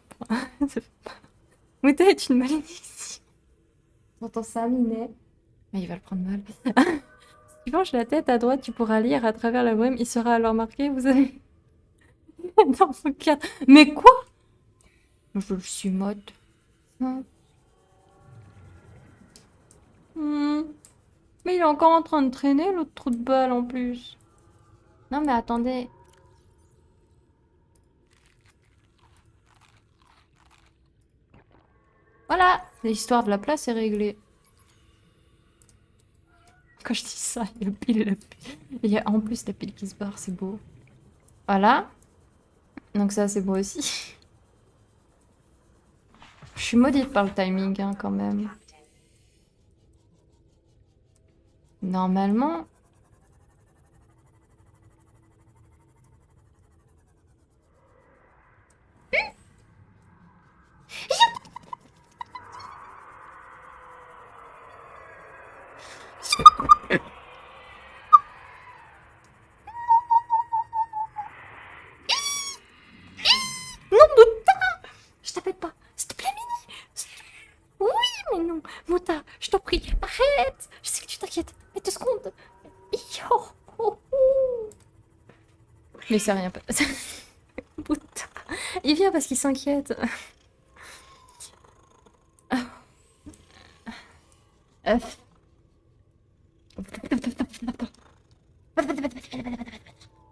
Mouta est une malédiction. J'entends ça, Minet. Mais il va le prendre mal. Si tu penches la tête à droite, tu pourras lire à travers la brume. Il sera alors marqué, vous avez... dans son cadre. Mais quoi? Je le suis mode. Mais il est encore en train de traîner, l'autre trou de balle en plus. Non mais attendez. Voilà, l'histoire de la place est réglée. Quand je dis ça, il y a le pile et la pile. Il y a en plus la pile qui se barre, c'est beau. Voilà. Donc ça, c'est beau aussi. Je suis maudite par le timing, hein, quand même. Normalement... Non, Mouta! Je t'appelle pas. S'il te plaît, Mini. Oui, mais non. Mouta, je t'en prie, arrête. Je sais que tu t'inquiètes. Mais 2 secondes. Oh, oh, oh. Mais c'est rien. Mouta. Il vient parce qu'il s'inquiète.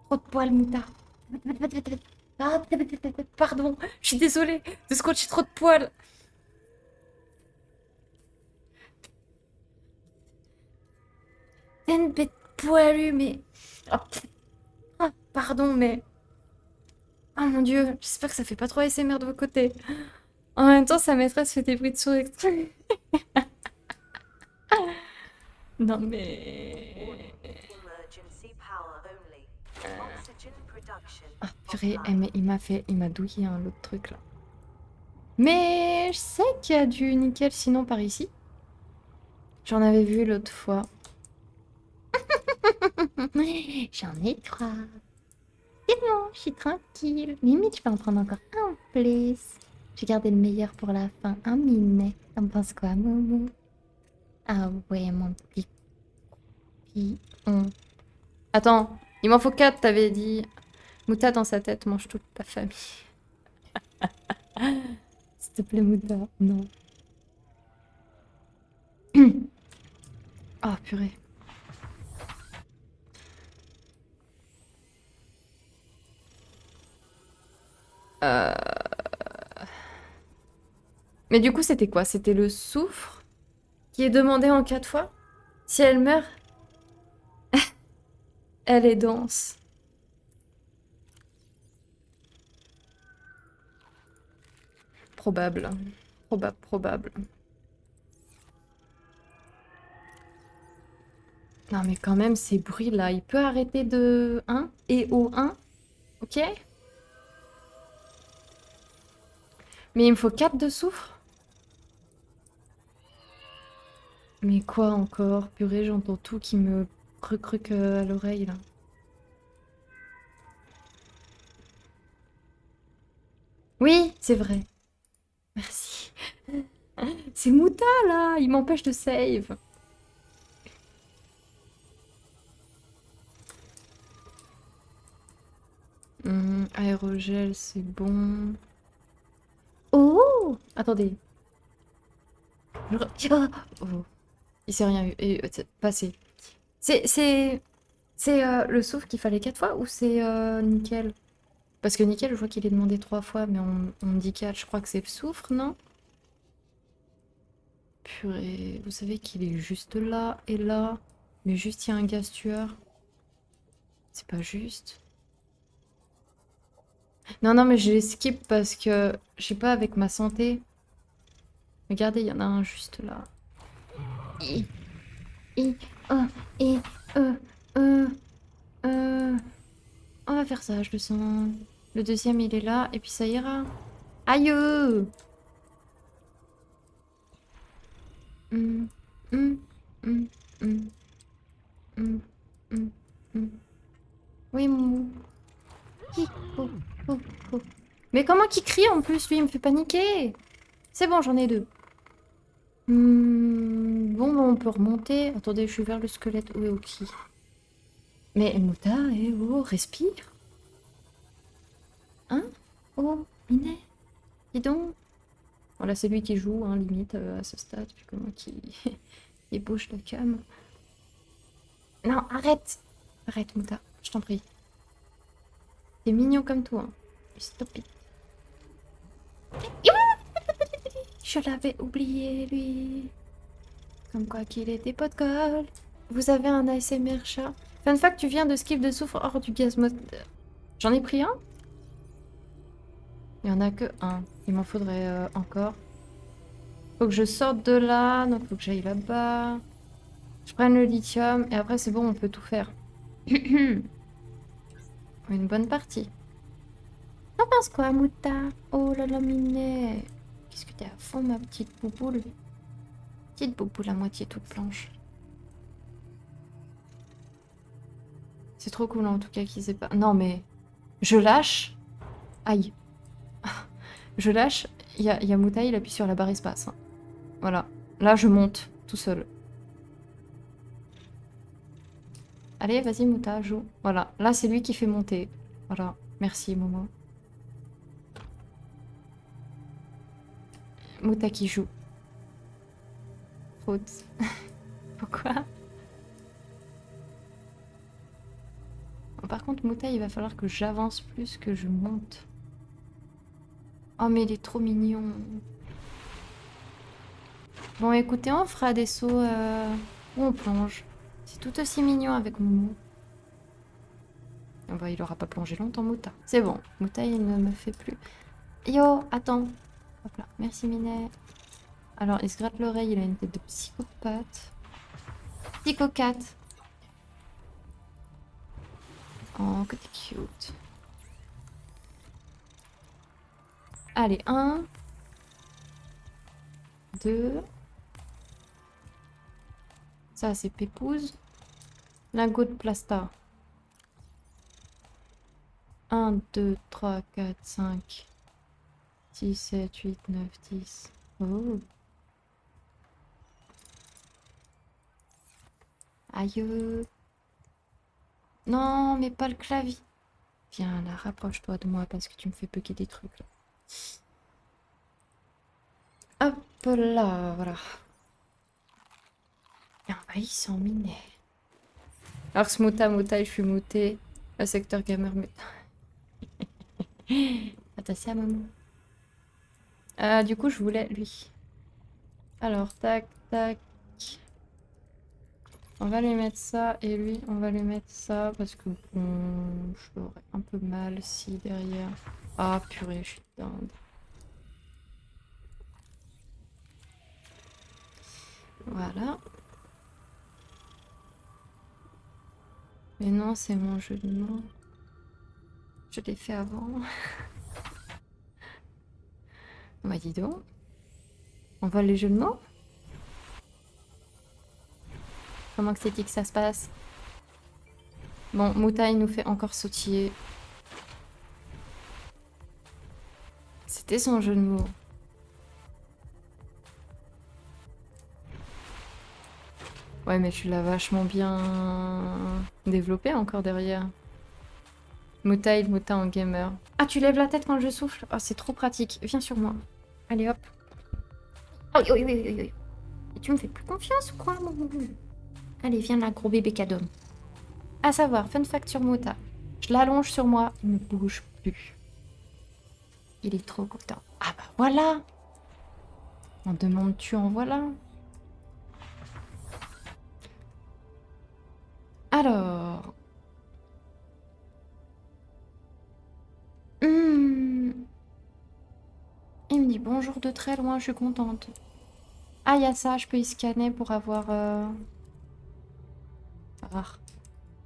Trop de poils, Mouta. Ah, pardon, je suis désolée. 2 secondes, j'ai trop de poils. T'es une bête poilue, mais... Ah, pardon, mais... Oh mon dieu, j'espère que ça fait pas trop ASMR de vos côtés. En même temps, sa maîtresse fait des bruits de souris extrêmes. Non mais... Ah, purée, mais il m'a douillé hein, l'autre truc là. Mais je sais qu'il y a du nickel sinon par ici. J'en avais vu l'autre fois. J'en ai 3. C'est bon, je suis tranquille. Limite, je peux en prendre encore un en plus. J'ai gardé le meilleur pour la fin. Un minet. T'en penses quoi, Momo? Ah ouais, mon petit Attends, il m'en faut 4, t'avais dit. Mouta dans sa tête mange toute ta famille. S'il te plaît, Mouta. Non. Oh, purée. Mais du coup, c'était quoi? C'était le soufre qui est demandé en 4 fois? Si elle meurt, elle est dense. Probable. Probable. Non, mais quand même, ces bruits-là, il peut arrêter de 1 et au 1, ok? Mais il me faut 4 de soufre? Mais quoi encore? Purée, j'entends tout qui me recruque à l'oreille, là. Oui, c'est vrai. Merci. C'est Mouta, là! Il m'empêche de save. Aérogel, c'est bon. Oh! Attendez. Oh. Il s'est rien eu. Passé. C'est le souffle qu'il fallait 4 fois ou c'est nickel? Parce que nickel, je vois qu'il est demandé 3 fois, mais on me dit 4. Je crois que c'est le soufre, non? Purée, vous savez qu'il est juste là et là. Mais juste, il y a un gaz tueur. C'est pas juste. Non, non, mais je les skip parce que, je sais pas, avec ma santé. Regardez, il y en a un juste là. On va faire ça, je le sens. Le deuxième, il est là, et puis ça ira. Aïe! Hum, hum, hum, hum, hum, hum, hum. Oui, Moumou. Hi, oh, oh. Mais comment qu'il crie en plus, lui, il me fait paniquer. C'est bon, j'en ai 2. Bon, bah, on peut remonter. Attendez, je suis vers le squelette. Où est Oki? Mais Mouta, oh, respire. Hein? Oh, Minet, dis donc. Voilà, c'est lui qui joue, hein, limite, à ce stade, vu que moi qui... il bouge la cam. Non, arrête! Arrête, Mouta, je t'en prie. T'es mignon comme toi. Hein. Stop it. Je l'avais oublié, lui. Comme quoi qu'il était pas de colle. Vous avez un ASMR chat. Fun fact, tu viens de skip de souffle hors du gaz mode. J'en ai pris un? Il y en a que un. Il m'en faudrait encore. Faut que je sorte de là, donc faut que j'aille là-bas. Je prenne le lithium et après c'est bon, on peut tout faire. Une bonne partie. T'en penses quoi, Mouta? Oh là là, Minet. Qu'est-ce que t'es à fond, ma petite bouboule? Petite bouboule à moitié toute blanche. C'est trop cool en tout cas qu'ils aient pas... Non mais... Je lâche. Aïe. Je lâche. Il y a Mouta, il appuie sur la barre espace. Hein. Voilà. Là, je monte tout seul. Allez, vas-y, Mouta, joue. Voilà. Là, c'est lui qui fait monter. Voilà. Merci, Momo. Mouta qui joue. Faute. Pourquoi? Bon, par contre, Mouta, il va falloir que j'avance plus que je monte. Oh, mais il est trop mignon. Bon, écoutez, on fera des sauts où on plonge. C'est tout aussi mignon avec Momo. Oh bah, il aura pas plongé longtemps, Mouta. C'est bon, Mouta, il ne me fait plus. Yo, attends. Hop là, merci Minet. Alors, il se gratte l'oreille, il a une tête de psychopathe. Psychocate. Oh, que t'es cute. Allez, 1. 2. Ça, c'est Pépouze. Lingot de plasta. 1, 2, 3, 4, 5, 6, 7, 8, 9, 10. Oh. Aïe. Non, mais pas le clavier. Viens là, rapproche-toi de moi parce que tu me fais bugger des trucs. Là. Hop là, voilà. Envahissant Minet. Alors ce Mouta, je suis mouté. Le secteur gamer, mais... Attention à maman. Du coup, je voulais lui. Alors, tac, tac. On va lui mettre ça et lui, on va lui mettre ça parce que bon, je l'aurais un peu mal si derrière... Ah purée, je suis dingue. Voilà. Mais non, c'est mon jeu de mots. Je l'ai fait avant. Bah dis donc. On vole les jeux de mots? Comment que c'est que ça se passe? Bon, Mouta, il nous fait encore sautiller. C'était son jeu de mots. Ouais, mais tu l'as vachement bien développé encore derrière. Mouta en gamer. Ah, tu lèves la tête quand je souffle? Oh, c'est trop pratique. Viens sur moi. Allez, hop. Oh, oui, oui, oui, oui. Et tu me fais plus confiance ou quoi, mon... Allez, viens là, gros bébé cadeau. À savoir, fun fact sur Mouta. Je l'allonge sur moi, il ne bouge plus. Il est trop content. Ah bah voilà! En demandes-tu en voilà? Alors... Il me dit bonjour de très loin, je suis contente. Ah, il y a ça, je peux y scanner pour avoir... Ah.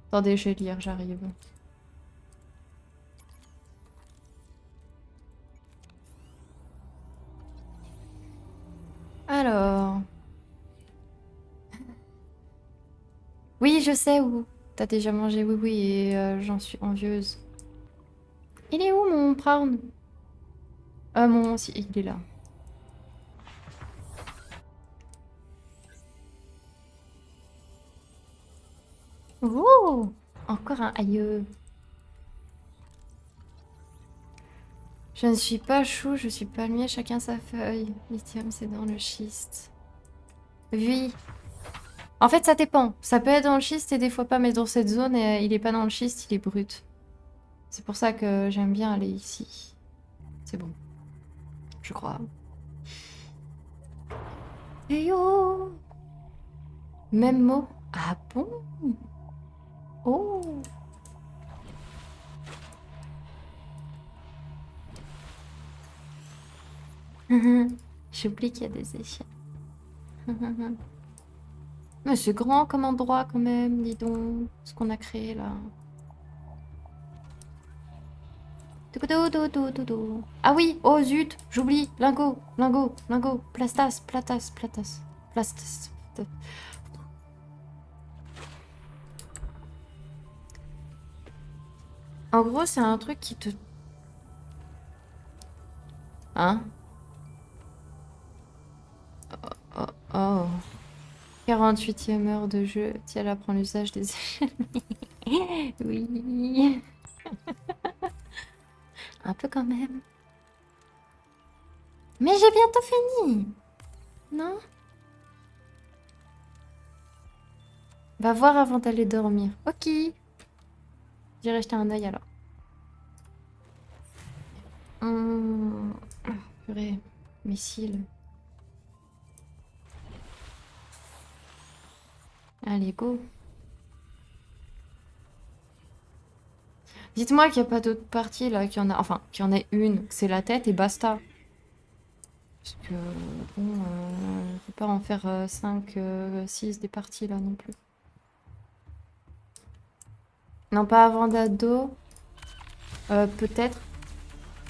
Attendez, je vais lire, j'arrive. Alors... Oui, je sais où. T'as déjà mangé, oui, oui, et j'en suis envieuse. Il est où mon prawn? Mon... Si, il est là. Oh! Encore un aïeux. Je ne suis pas chou, je suis palmier, chacun sa feuille. Lithium, c'est dans le schiste. Oui. En fait, ça dépend. Ça peut être dans le schiste et des fois pas, mais dans cette zone, il est pas dans le schiste, il est brut. C'est pour ça que j'aime bien aller ici. C'est bon. Je crois. Et yo! Même mot. Ah bon? Oh! J'oublie qu'il y a des échelles. Mais c'est grand comme endroit quand même, dis donc. Ce qu'on a créé là. Toudoudoudoudoudoudou. Ah oui, oh zut, j'oublie. Lingot, lingot, lingot. Plastas, platas, platas. Plastas. En gros, c'est un truc qui te... Hein? Oh, oh. 48e heure de jeu. Tiens, elle apprend l'usage des échelles. Oui. Un peu quand même. Mais j'ai bientôt fini. Non? Va voir avant d'aller dormir. Ok. J'irai jeter un œil alors. Purée. Missile. Allez, go. Dites-moi qu'il n'y a pas d'autres parties là, qu'il y en a... Enfin, qu'il y en ait une, que c'est la tête et basta. Parce que, bon, faut pas en faire 5, 6 des parties là non plus. Non, pas avant d'ado. Peut-être.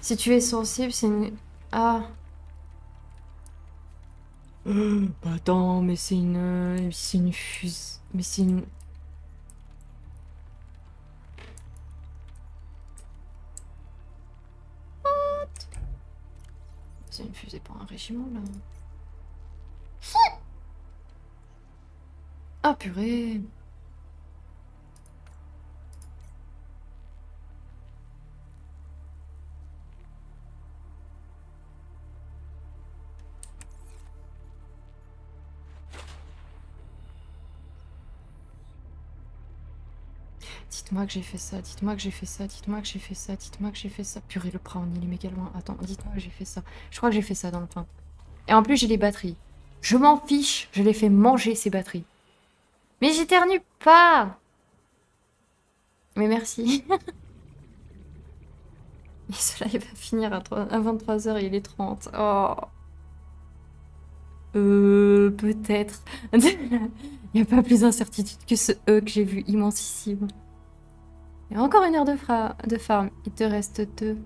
Si tu es sensible, c'est une... Ah. Attends, mais c'est une... C'est une fuse... Mais c'est une... C'est une fusée pour un régiment, là. Ah, purée. Dites-moi que j'ai fait ça, dites-moi que j'ai fait ça, dites-moi que j'ai fait ça, dites-moi que j'ai fait ça. Purée, le Prawn, il est méga loin. Attends, dites-moi que j'ai fait ça. Je crois que j'ai fait ça dans le pain. Et en plus, j'ai les batteries. Je m'en fiche, je les fais manger, ces batteries. Mais j'éternue pas! Mais merci. Et cela, il va finir à 23h, il est 30. Oh. Peut-être. Il n'y a pas plus d'incertitude que ce E que j'ai vu immensissime. Et encore 1 heure de farm. Il te reste 2.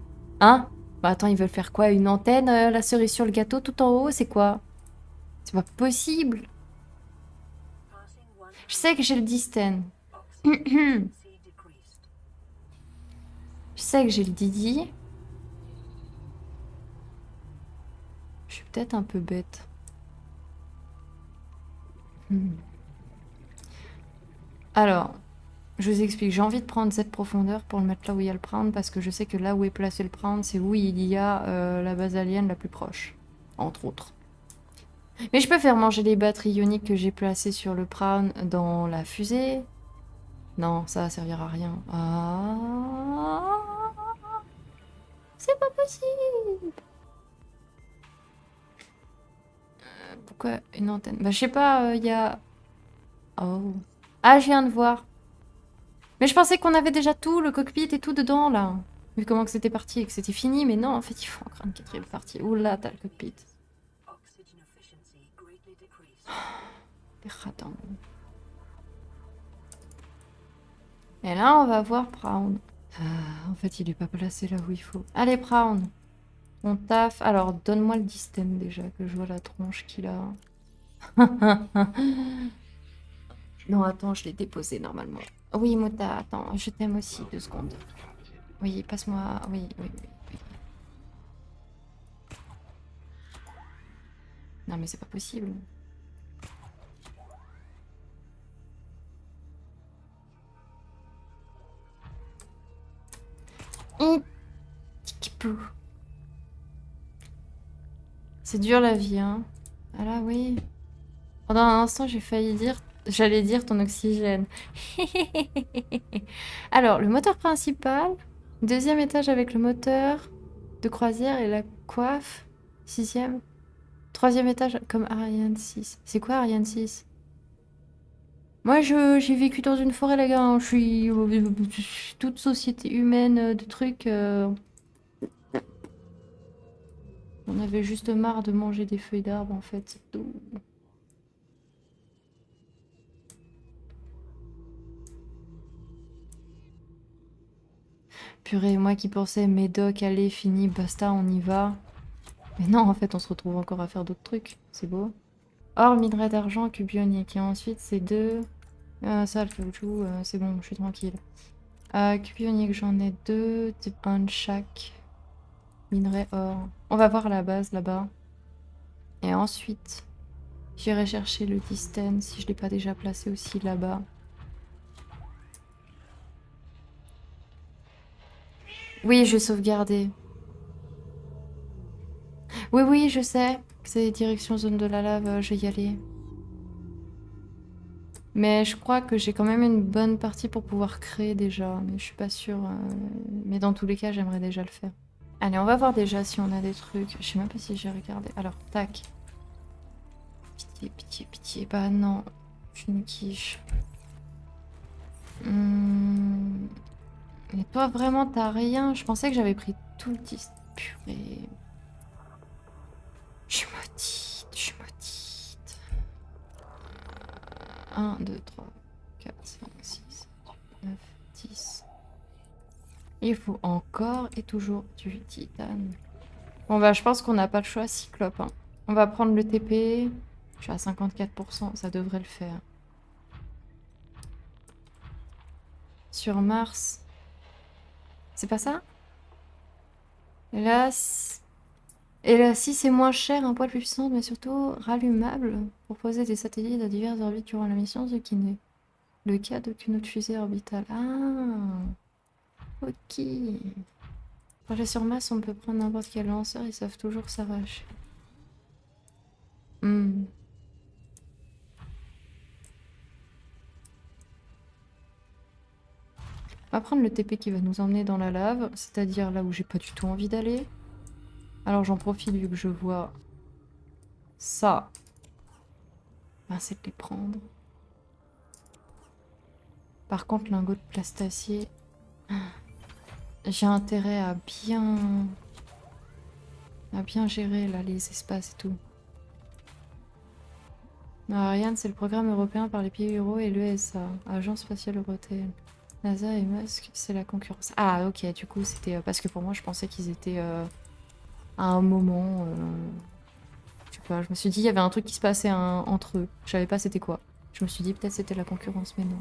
Hein? Bah attends, ils veulent faire quoi? Une antenne, la cerise sur le gâteau tout en haut? C'est quoi? C'est pas possible. Je sais que j'ai le Disten. Je sais que j'ai le Didi. Je suis peut-être un peu bête. Alors, je vous explique. J'ai envie de prendre cette profondeur pour le mettre là où il y a le Prawn, parce que je sais que là où est placé le Prawn, c'est où il y a la base alien la plus proche. Entre autres. Mais je peux faire manger les batteries ioniques que j'ai placées sur le Prawn dans la fusée. Non, ça servira à rien. Ah... C'est pas possible. Pourquoi une antenne? Bah je sais pas, il y a... Oh. Ah, je viens de voir. Mais je pensais qu'on avait déjà tout, le cockpit et tout dedans, là. Vu comment que c'était parti et que c'était fini, mais non, en fait, il faut encore une 4e partie. Oula, t'as le cockpit. Les ratons. Et là, on va voir Prawn. En fait, il est pas placé là où il faut. Allez, Prawn. On taffe. Alors, donne-moi le Disten déjà, que je vois la tronche qu'il a. Non, attends, je l'ai déposé normalement. Oui, Mota, attends, je t'aime aussi, 2 secondes. Oui, passe-moi... Oui, oui, oui. Non mais c'est pas possible. C'est dur la vie, hein. Ah là, oui. Pendant un instant, j'ai failli dire... J'allais dire ton oxygène. Alors, le moteur principal. Deuxième étage avec le moteur de croisière et la coiffe. Sixième. Troisième étage comme Ariane 6. C'est quoi Ariane 6? Moi, j'ai vécu dans une forêt, les gars. Hein. Je suis toute société humaine de trucs. On avait juste marre de manger des feuilles d'arbre, en fait. C'est tout. Purée, moi qui pensais Médoc, allez, fini, basta, on y va. Mais non, en fait, on se retrouve encore à faire d'autres trucs. C'est beau. Or, minerai d'argent, cube ionique. Et ensuite, c'est deux. Ça, le caoutchouc, c'est bon, je suis tranquille. Cube ionique, j'en ai deux. Un de chaque. Minerai or. On va voir la base là-bas. Et ensuite, j'irai chercher le distance si je l'ai pas déjà placé aussi là-bas. Oui, je vais sauvegarder. Oui, oui, je sais. C'est direction zone de la lave, je vais y aller. Mais je crois que j'ai quand même une bonne partie pour pouvoir créer déjà. Mais je suis pas sûre. Mais dans tous les cas, j'aimerais déjà le faire. Allez, on va voir déjà si on a des trucs. Je sais même pas si j'ai regardé. Alors, tac. Pitié, pitié, pitié. Bah non. Une quiche. Mais toi, vraiment, t'as rien. Je pensais que j'avais pris tout le disque. Purée. Je suis maudite. Je suis maudite. 1, 2, 3, 4, 5, 6, 7, 8, 9, 10. Il faut encore et toujours du titane. Bon bah je pense qu'on n'a pas le choix, Cyclope. Hein. On va prendre le TP. Je suis à 54%, ça devrait le faire. Sur Mars. C'est pas ça? Hélas. Et là, si c'est moins cher, un poil plus puissant, mais surtout rallumable pour poser des satellites à diverses orbites durant la mission, ce qui n'est le cas d'aucune autre fusée orbitale. Ah, ok. Projet sur Mars, on peut prendre n'importe quel lanceur, ils savent toujours s'arracher. On va prendre le TP qui va nous emmener dans la lave, c'est-à-dire là où j'ai pas du tout envie d'aller. Alors j'en profite vu que je vois ça. Ben, c'est de les prendre. Par contre, lingot de plastacier, j'ai intérêt à bien gérer là les espaces et tout. Non, Ariane, c'est le programme européen par les pays euro et l'ESA, Agence spatiale européenne. NASA et Musk, c'est la concurrence. Ah ok, du coup c'était... parce que pour moi je pensais qu'ils étaient à un moment... je sais pas, je me suis dit il y avait un truc qui se passait entre eux. Je savais pas c'était quoi. Je me suis dit peut-être c'était la concurrence, mais non.